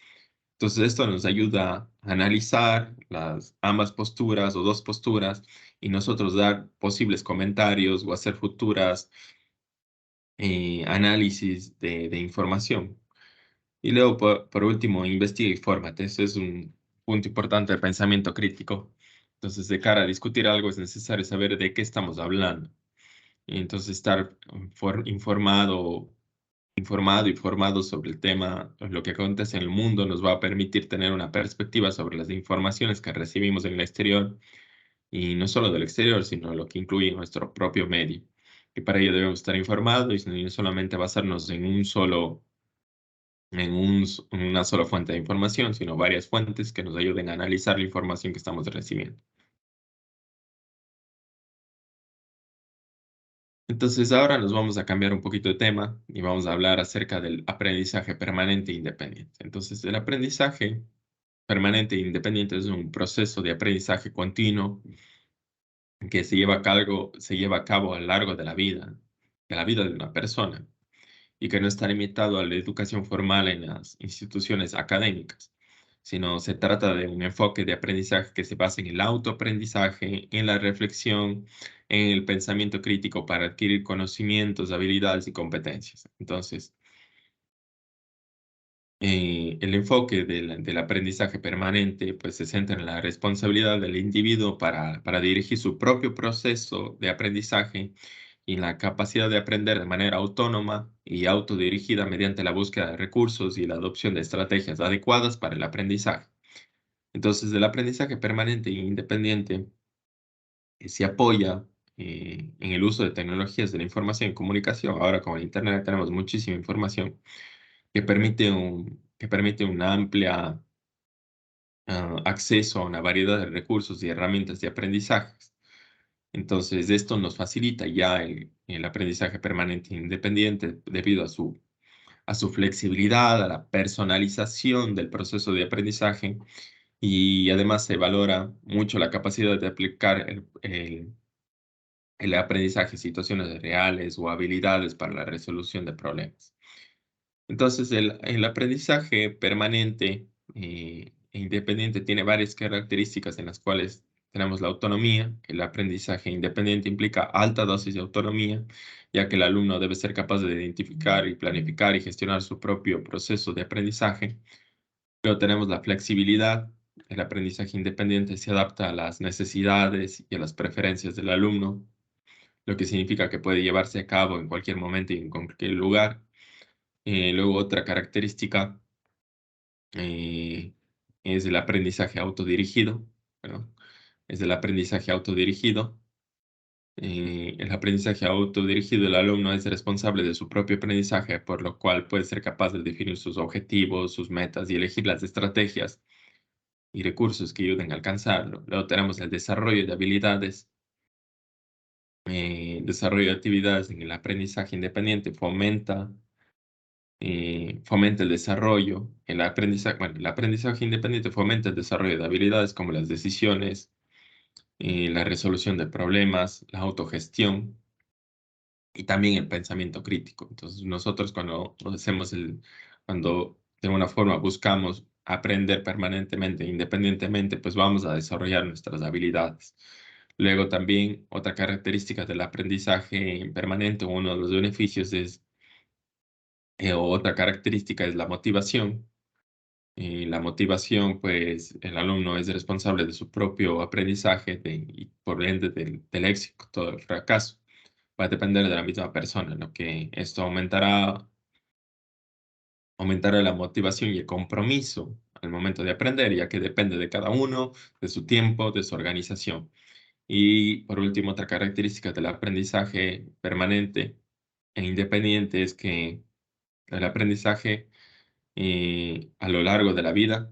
Entonces, esto nos ayuda a analizar ambas posturas o dos posturas y nosotros dar posibles comentarios o hacer futuras análisis de información. Y luego, por último, investiga y fórmate. Ese es un punto importante del pensamiento crítico. Entonces, de cara a discutir algo, es necesario saber de qué estamos hablando. Y entonces, estar informado y formado sobre el tema, lo que acontece en el mundo, nos va a permitir tener una perspectiva sobre las informaciones que recibimos en el exterior, y no solo del exterior, sino lo que incluye nuestro propio medio. Y para ello debemos estar informados y no solamente basarnos en una sola fuente de información, sino varias fuentes que nos ayuden a analizar la información que estamos recibiendo. Entonces, ahora nos vamos a cambiar un poquito de tema y vamos a hablar acerca del aprendizaje permanente e independiente. Entonces, el aprendizaje permanente e independiente es un proceso de aprendizaje continuo que se lleva a cabo a lo largo de la vida de una persona, y que no está limitado a la educación formal en las instituciones académicas, sino se trata de un enfoque de aprendizaje que se basa en el autoaprendizaje, en la reflexión, en el pensamiento crítico para adquirir conocimientos, habilidades y competencias. Entonces, el enfoque del aprendizaje permanente pues, se centra en la responsabilidad del individuo para dirigir su propio proceso de aprendizaje y en la capacidad de aprender de manera autónoma y autodirigida mediante la búsqueda de recursos y la adopción de estrategias adecuadas para el aprendizaje. Entonces, el aprendizaje permanente e independiente se apoya en el uso de tecnologías de la información y comunicación. Ahora con el Internet tenemos muchísima información que permite una amplia acceso a una variedad de recursos y herramientas de aprendizajes. Entonces, esto nos facilita ya el aprendizaje permanente e independiente debido a su flexibilidad, a la personalización del proceso de aprendizaje, y además se valora mucho la capacidad de aplicar el aprendizaje a situaciones reales o habilidades para la resolución de problemas. Entonces, el aprendizaje permanente e independiente tiene varias características en las cuales tenemos la autonomía. El aprendizaje independiente implica alta dosis de autonomía, ya que el alumno debe ser capaz de identificar y planificar y gestionar su propio proceso de aprendizaje. Luego tenemos la flexibilidad. El aprendizaje independiente se adapta a las necesidades y a las preferencias del alumno, lo que significa que puede llevarse a cabo en cualquier momento y en cualquier lugar. Luego otra característica eh, es el aprendizaje autodirigido, perdón, es el aprendizaje autodirigido. El aprendizaje autodirigido, el alumno es responsable de su propio aprendizaje, por lo cual puede ser capaz de definir sus objetivos, sus metas y elegir las estrategias y recursos que ayuden a alcanzarlo. Luego tenemos el desarrollo de habilidades, desarrollo de actividades en el aprendizaje independiente, fomenta el desarrollo, el aprendizaje independiente fomenta el desarrollo de habilidades como las decisiones, la resolución de problemas, la autogestión. y también el pensamiento crítico. Entonces, nosotros cuando de una forma buscamos aprender permanentemente, independientemente, pues vamos a desarrollar nuestras habilidades. Luego también otra característica del aprendizaje permanente, uno de los beneficios es, o otra característica es la motivación. Y la motivación, pues el alumno es responsable de su propio aprendizaje y por ende del éxito o del fracaso. Va a depender de la misma persona, lo que esto aumentará la motivación y el compromiso al momento de aprender, ya que depende de cada uno, de su tiempo, de su organización. Y por último, otra característica del aprendizaje permanente e independiente es que el aprendizaje a lo largo de la vida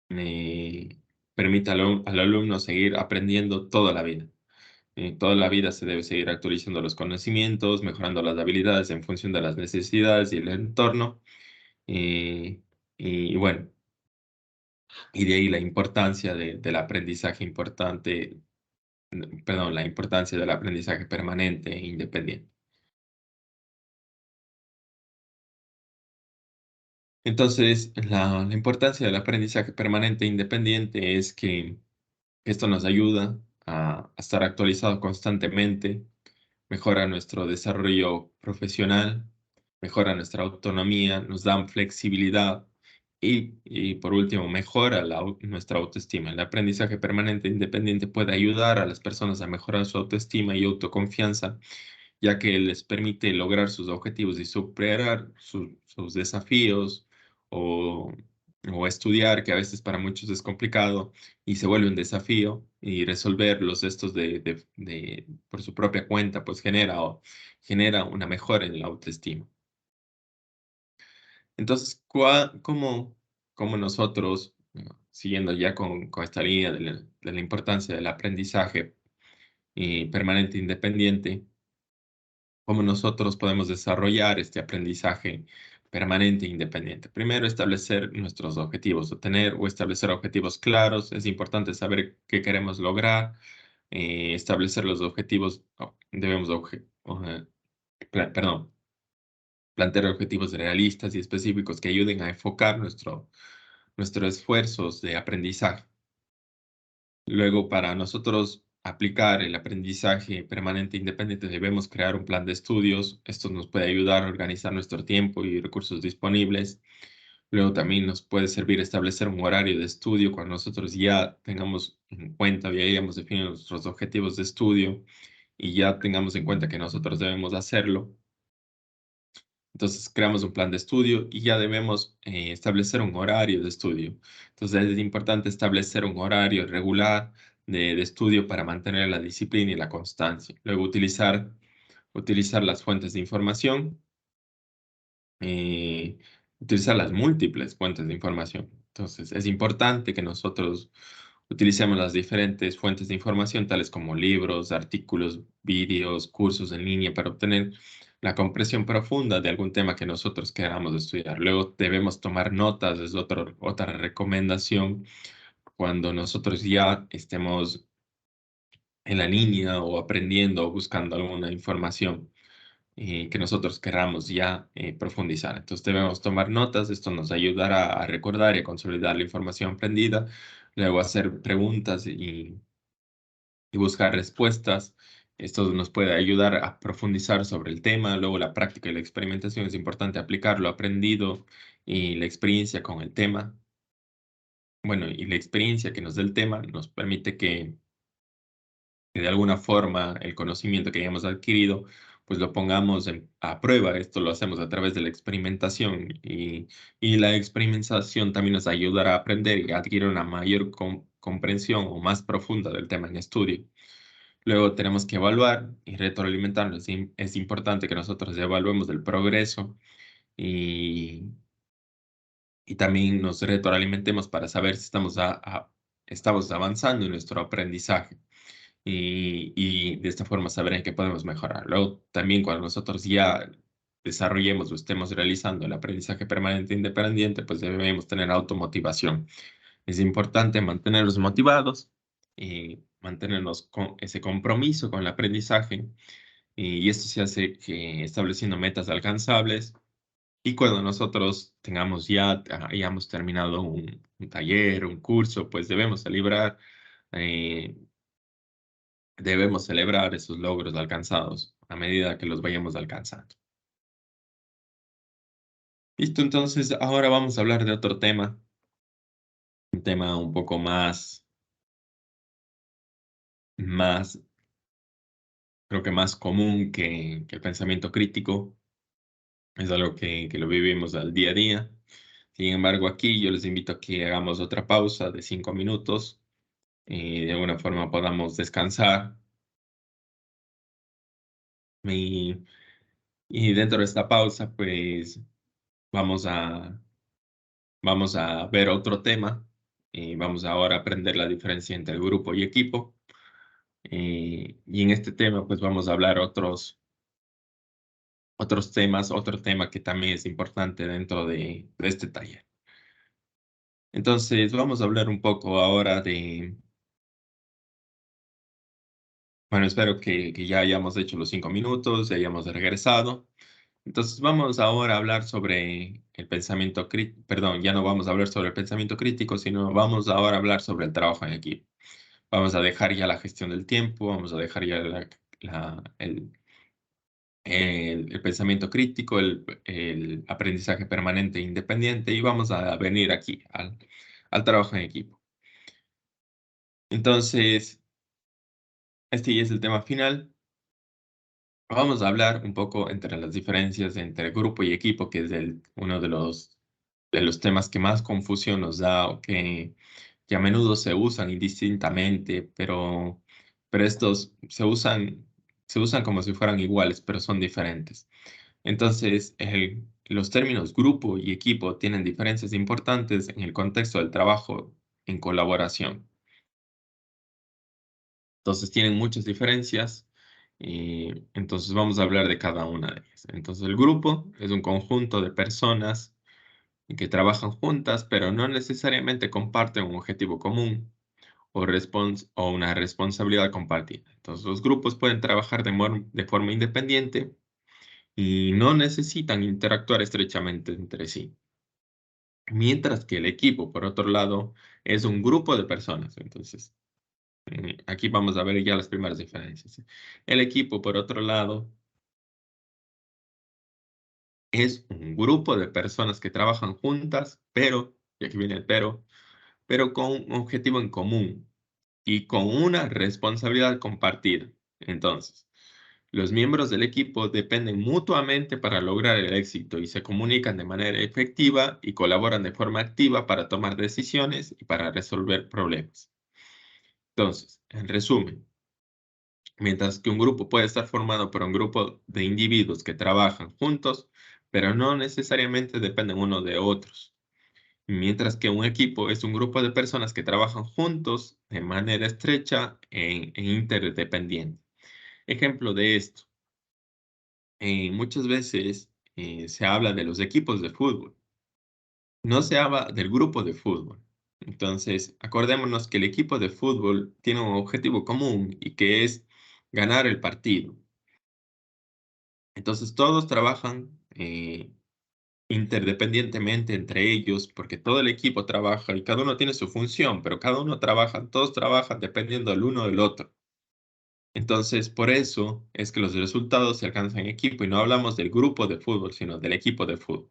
eh, permite al alumno seguir aprendiendo toda la vida. Toda la vida se debe seguir actualizando los conocimientos, mejorando las habilidades en función de las necesidades y el entorno. eh, y bueno, y de ahí la importancia del aprendizaje importante, perdón, la importancia del aprendizaje permanente e independiente. Entonces, la importancia del aprendizaje permanente e independiente es que esto nos ayuda a estar actualizado constantemente, mejora nuestro desarrollo profesional, mejora nuestra autonomía, nos dan flexibilidad y por último, mejora nuestra autoestima. El aprendizaje permanente e independiente puede ayudar a las personas a mejorar su autoestima y autoconfianza, ya que les permite lograr sus objetivos y superar sus desafíos o, o estudiar, que a veces para muchos es complicado y se vuelve un desafío y resolverlos estos por su propia cuenta, pues genera una mejora en la autoestima. Entonces, ¿cómo nosotros, siguiendo ya con esta línea de la importancia del aprendizaje permanente e independiente, cómo nosotros podemos desarrollar este aprendizaje permanente e independiente? Primero, establecer nuestros objetivos, o tener o establecer objetivos claros. Es importante saber qué queremos lograr, establecer los objetivos, debemos, perdón, plantear objetivos realistas y específicos que ayuden a enfocar nuestros esfuerzos de aprendizaje. Luego, para nosotros aplicar el aprendizaje permanente e independiente, debemos crear un plan de estudios. Esto nos puede ayudar a organizar nuestro tiempo y recursos disponibles. Luego también nos puede servir establecer un horario de estudio cuando nosotros ya tengamos en cuenta, ya hayamos definido nuestros objetivos de estudio y ya tengamos en cuenta que nosotros debemos hacerlo. Entonces creamos un plan de estudio y ya debemos establecer un horario de estudio. Entonces es importante establecer un horario regular de estudio para mantener la disciplina y la constancia. Luego utilizar las fuentes de información, eh, utilizar las múltiples fuentes de información. Entonces es importante que nosotros utilicemos las diferentes fuentes de información, tales como libros, artículos, vídeos, cursos en línea, para obtener la comprensión profunda de algún tema que nosotros queramos estudiar. Luego debemos tomar notas, es otra recomendación cuando nosotros ya estemos en la línea o aprendiendo o buscando alguna información que nosotros queramos ya profundizar. Entonces debemos tomar notas, esto nos ayudará a recordar y a consolidar la información aprendida, luego hacer preguntas y buscar respuestas. Esto nos puede ayudar a profundizar sobre el tema. Luego la práctica y la experimentación, es importante aplicar lo aprendido y la experiencia con el tema. Bueno, y la experiencia que nos dé el tema nos permite que de alguna forma el conocimiento que hayamos adquirido, pues lo pongamos a prueba. Esto lo hacemos a través de la experimentación y la experimentación también nos ayudará a aprender y a adquirir una mayor comprensión o más profunda del tema en estudio. Luego tenemos que evaluar y retroalimentarnos. Es importante que nosotros evaluemos el progreso y, y también nos retroalimentemos para saber si estamos avanzando en nuestro aprendizaje y de esta forma saber en qué podemos mejorar. Luego también cuando nosotros ya desarrollemos o estemos realizando el aprendizaje permanente e independiente, pues debemos tener automotivación. Es importante mantenernos motivados y mantenernos con ese compromiso con el aprendizaje y esto se hace que estableciendo metas alcanzables. Y cuando nosotros tengamos ya, hayamos terminado un taller, un curso, pues eh, debemos celebrar esos logros alcanzados a medida que los vayamos alcanzando. Listo, entonces ahora vamos a hablar de otro tema, un tema un poco más, creo que más común que el pensamiento crítico. Es algo que lo vivimos al día a día. Sin embargo, aquí yo les invito a que hagamos otra pausa de 5 minutos y de alguna forma podamos descansar. Y, y dentro de esta pausa, pues vamos a, vamos a ver otro tema. Y vamos ahora a aprender la diferencia entre grupo y equipo. Y en este tema, pues vamos a hablar otros temas, otro tema que también es importante dentro de este taller. Entonces, vamos a hablar un poco ahora bueno, espero que ya hayamos hecho los 5 minutos, ya hayamos regresado. Entonces, vamos ahora a hablar sobre el pensamiento crítico, perdón, ya no vamos a hablar sobre el pensamiento crítico, sino vamos ahora a hablar sobre el trabajo en equipo. Vamos a dejar ya la gestión del tiempo, vamos a dejar ya el pensamiento crítico, el aprendizaje permanente e independiente y vamos a venir aquí al trabajo en equipo. Entonces, este ya es el tema final. Vamos a hablar un poco entre las diferencias entre grupo y equipo, que es uno de los temas que más confusión nos da o que a menudo se usan indistintamente, pero estos se usan como si fueran iguales, pero son diferentes. Entonces, los términos grupo y equipo tienen diferencias importantes en el contexto del trabajo en colaboración. Entonces tienen muchas diferencias y entonces vamos a hablar de cada una de ellas. Entonces el grupo es un conjunto de personas que trabajan juntas, pero no necesariamente comparten un objetivo común o una responsabilidad compartida. Entonces los grupos pueden trabajar de forma independiente y no necesitan interactuar estrechamente entre sí. Mientras que el equipo, por otro lado, es un grupo de personas. Entonces, aquí vamos a ver ya las primeras diferencias. El equipo, por otro lado, es un grupo de personas que trabajan juntas, y aquí viene el pero con un objetivo en común y con una responsabilidad compartida. Entonces, los miembros del equipo dependen mutuamente para lograr el éxito y se comunican de manera efectiva y colaboran de forma activa para tomar decisiones y para resolver problemas. Entonces, en resumen, mientras que un grupo puede estar formado por un grupo de individuos que trabajan juntos, pero no necesariamente dependen unos de otros. Mientras que un equipo es un grupo de personas que trabajan juntos de manera estrecha e interdependiente. Ejemplo de esto, muchas veces se habla de los equipos de fútbol, no se habla del grupo de fútbol. Entonces, acordémonos que el equipo de fútbol tiene un objetivo común y que es ganar el partido. Entonces todos trabajan interdependientemente entre ellos porque todo el equipo trabaja y cada uno tiene su función, pero todos trabajan dependiendo el uno del otro. Entonces, por eso es que los resultados se alcanzan en equipo y no hablamos del grupo de fútbol, sino del equipo de fútbol.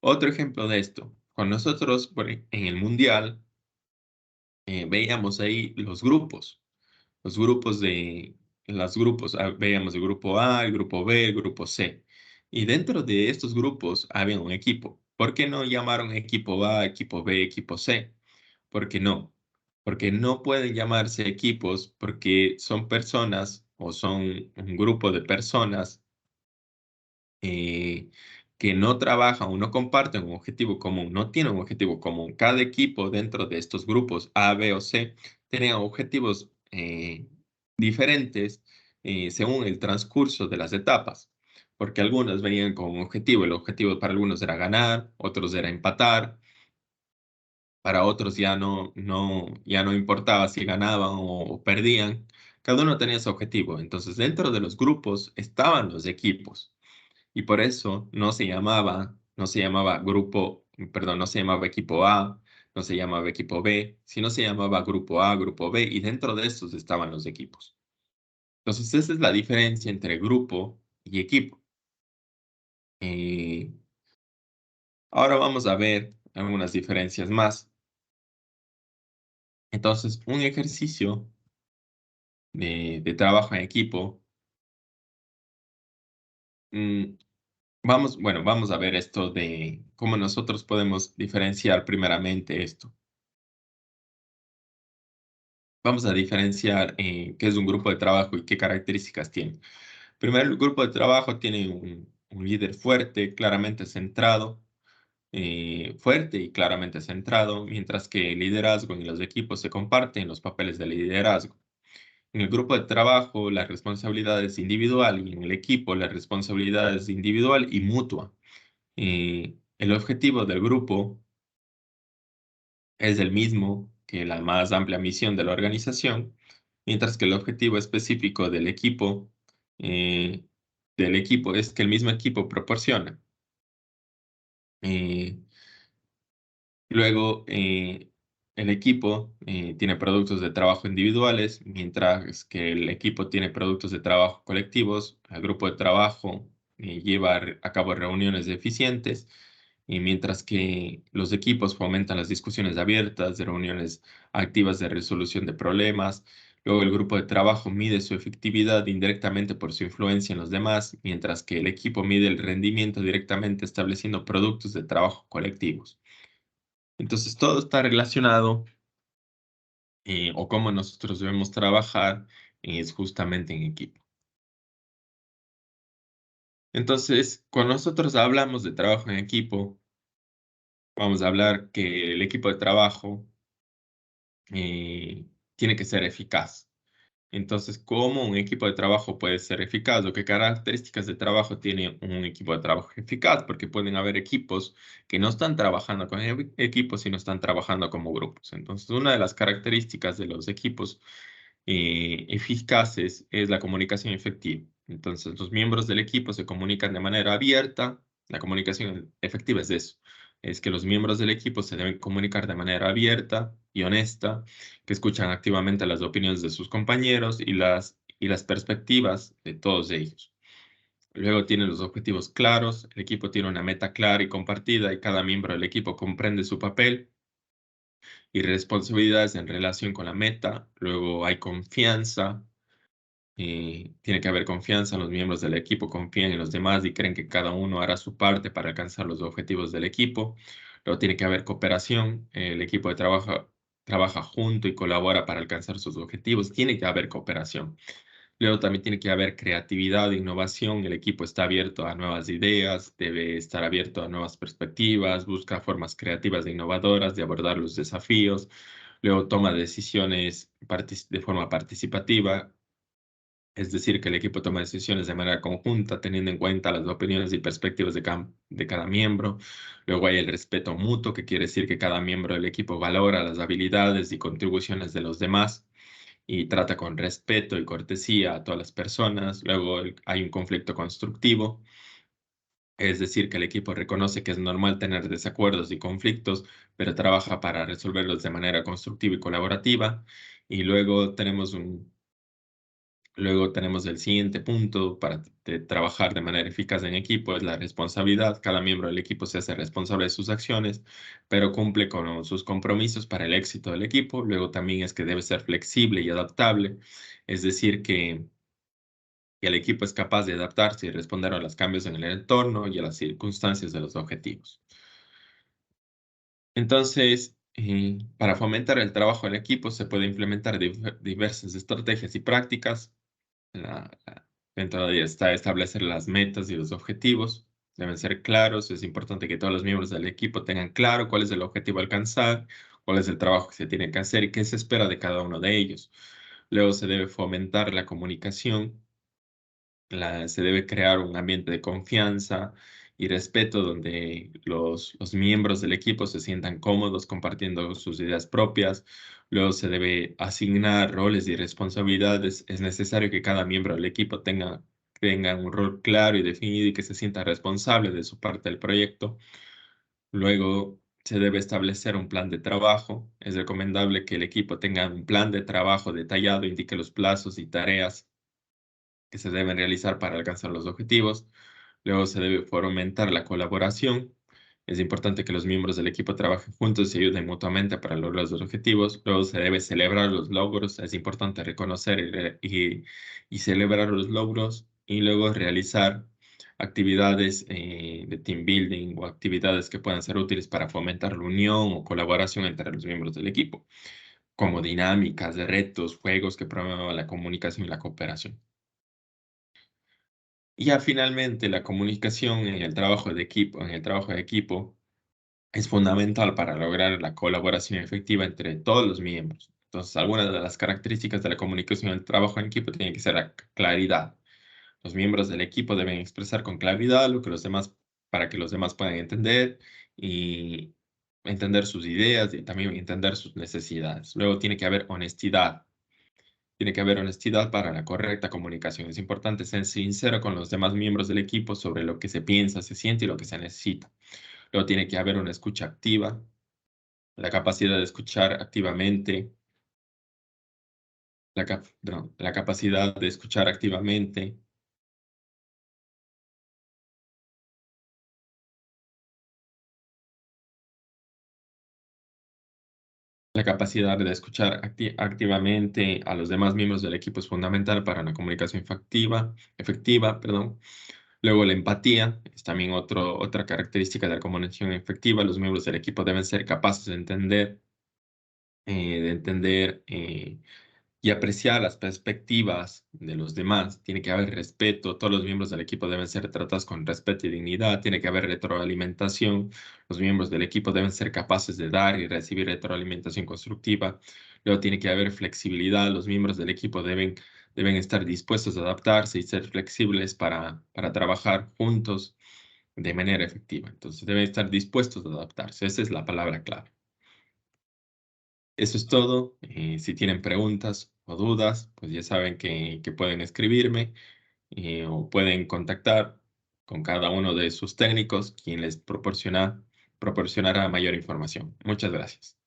Otro ejemplo de esto, con nosotros en el Mundial veíamos ahí los grupos, veíamos el grupo A, el grupo B, el grupo C. Y dentro de estos grupos había un equipo. ¿Por qué no llamaron equipo A, equipo B, equipo C? ¿Por qué no? Porque no pueden llamarse equipos porque son personas o son un grupo de personas eh, que no trabajan o no comparten un objetivo común, no tienen un objetivo común. Cada equipo dentro de estos grupos A, B o C tenía objetivos diferentes según el transcurso de las etapas, porque algunos venían con un objetivo, el objetivo para algunos era ganar, otros era empatar, para otros ya no importaba si ganaban o perdían, Cada uno tenía su objetivo. Entonces, dentro de los grupos estaban los equipos. Y por eso no se llamaba grupo, perdón, no se llamaba equipo A, no se llamaba equipo B, sino se llamaba grupo A, grupo B, y dentro de estos estaban los equipos. Entonces, esa es la diferencia entre grupo y equipo. Eh, Ahora vamos a ver algunas diferencias más. Entonces, un ejercicio de trabajo en equipo. mm, vamos a ver esto de cómo nosotros podemos diferenciar primeramente esto. Vamos a diferenciar qué es un grupo de trabajo y qué características tiene. Primero, el grupo de trabajo tiene un líder fuerte y claramente centrado, mientras que el liderazgo en los equipos se comparten los papeles de liderazgo. En el grupo de trabajo, la responsabilidad es individual y en el equipo la responsabilidad es individual y mutua. El objetivo del grupo es el mismo que la más amplia misión de la organización, mientras que el objetivo específico eh, del equipo es que el mismo equipo proporciona. Eh, Luego, el equipo tiene productos de trabajo individuales, mientras que el equipo tiene productos de trabajo colectivos. El grupo de trabajo lleva a cabo reuniones eficientes, y mientras que los equipos fomentan las discusiones abiertas, de reuniones activas de resolución de problemas. Luego, el grupo de trabajo mide su efectividad indirectamente por su influencia en los demás, mientras que el equipo mide el rendimiento directamente estableciendo productos de trabajo colectivos. Entonces, todo está relacionado, o cómo nosotros debemos trabajar es justamente en equipo. Entonces, cuando nosotros hablamos de trabajo en equipo, vamos a hablar que el equipo de trabajo tiene que ser eficaz. Entonces, ¿cómo un equipo de trabajo puede ser eficaz? ¿O qué características de trabajo tiene un equipo de trabajo eficaz? Porque pueden haber equipos que no están trabajando con equipos, sino están trabajando como grupos. Entonces, una de las características de los equipos eficaces es la comunicación efectiva. Entonces, los miembros del equipo se comunican de manera abierta. La comunicación efectiva es eso, es que los miembros del equipo se deben comunicar de manera abierta y honesta, que escuchan activamente las opiniones de sus compañeros y las perspectivas de todos ellos. Luego tienen los objetivos claros, el equipo tiene una meta clara y compartida y cada miembro del equipo comprende su papel y responsabilidades en relación con la meta. Luego hay confianza. Tiene que haber confianza, los miembros del equipo confían en los demás y creen que cada uno hará su parte para alcanzar los objetivos del equipo. Luego tiene que haber cooperación, el equipo de trabajo trabaja junto y colabora para alcanzar sus objetivos. Tiene que haber cooperación. Luego también tiene que haber creatividad e innovación. El equipo está abierto a nuevas ideas, debe estar abierto a nuevas perspectivas, busca formas creativas e innovadoras de abordar los desafíos. Luego toma decisiones de forma participativa, es decir, que el equipo toma decisiones de manera conjunta, teniendo en cuenta las opiniones y perspectivas de cada miembro. Luego hay el respeto mutuo, que quiere decir que cada miembro del equipo valora las habilidades y contribuciones de los demás y trata con respeto y cortesía a todas las personas. Luego hay un conflicto constructivo, es decir, que el equipo reconoce que es normal tener desacuerdos y conflictos, pero trabaja para resolverlos de manera constructiva y colaborativa. Y luego tenemos el siguiente punto para trabajar de manera eficaz en equipo, es la responsabilidad. Cada miembro del equipo se hace responsable de sus acciones, pero cumple con sus compromisos para el éxito del equipo. Luego también es que debe ser flexible y adaptable, es decir, que el equipo es capaz de adaptarse y responder a los cambios en el entorno y a las circunstancias de los objetivos. Entonces, para fomentar el trabajo en equipo se puede implementar diversas estrategias y prácticas. Dentro de ella está establecer las metas y los objetivos. Deben ser claros. Es importante que todos los miembros del equipo tengan claro cuál es el objetivo a alcanzar, cuál es el trabajo que se tiene que hacer y qué se espera de cada uno de ellos. Luego se debe fomentar la comunicación. Se debe crear un ambiente de confianza y respeto donde los miembros del equipo se sientan cómodos compartiendo sus ideas propias. Luego se debe asignar roles y responsabilidades. Es necesario que cada miembro del equipo tenga un rol claro y definido y que se sienta responsable de su parte del proyecto. Luego se debe establecer un plan de trabajo. Es recomendable que el equipo tenga un plan de trabajo detallado, indique los plazos y tareas que se deben realizar para alcanzar los objetivos. Luego se debe fomentar la colaboración. Es importante que los miembros del equipo trabajen juntos y se ayuden mutuamente para lograr los objetivos. Luego se debe celebrar los logros. Es importante reconocer y celebrar los logros y luego realizar actividades de team building o actividades que puedan ser útiles para fomentar la unión o colaboración entre los miembros del equipo, como dinámicas de retos, juegos que promuevan la comunicación y la cooperación. Y ya finalmente, la comunicación en el trabajo de equipo es fundamental para lograr la colaboración efectiva entre todos los miembros. Entonces, algunas de las características de la comunicación en el trabajo en equipo tienen que ser la claridad. Los miembros del equipo deben expresar con claridad lo que los demás, para que los demás puedan entender y entender sus ideas y también entender sus necesidades. Luego tiene que haber honestidad. Tiene que haber honestidad para la correcta comunicación. Es importante ser sincero con los demás miembros del equipo sobre lo que se piensa, se siente y lo que se necesita. Luego tiene que haber una escucha activa, la capacidad de escuchar activamente, la capacidad de escuchar activamente, la capacidad de escuchar activamente a los demás miembros del equipo es fundamental para una comunicación efectiva, perdón. Luego, la empatía es también otra característica de la comunicación efectiva. Los miembros del equipo deben ser capaces de entender y apreciar las perspectivas de los demás. Tiene que haber respeto. Todos los miembros del equipo deben ser tratados con respeto y dignidad. Tiene que haber retroalimentación. Los miembros del equipo deben ser capaces de dar y recibir retroalimentación constructiva. Luego tiene que haber flexibilidad. Los miembros del equipo deben estar dispuestos a adaptarse y ser flexibles para trabajar juntos de manera efectiva. Entonces, deben estar dispuestos a adaptarse. Esa es la palabra clave. Eso es todo. Si tienen preguntas o dudas, pues ya saben que pueden escribirme o pueden contactar con cada uno de sus técnicos, quien les proporcionará mayor información. Muchas gracias.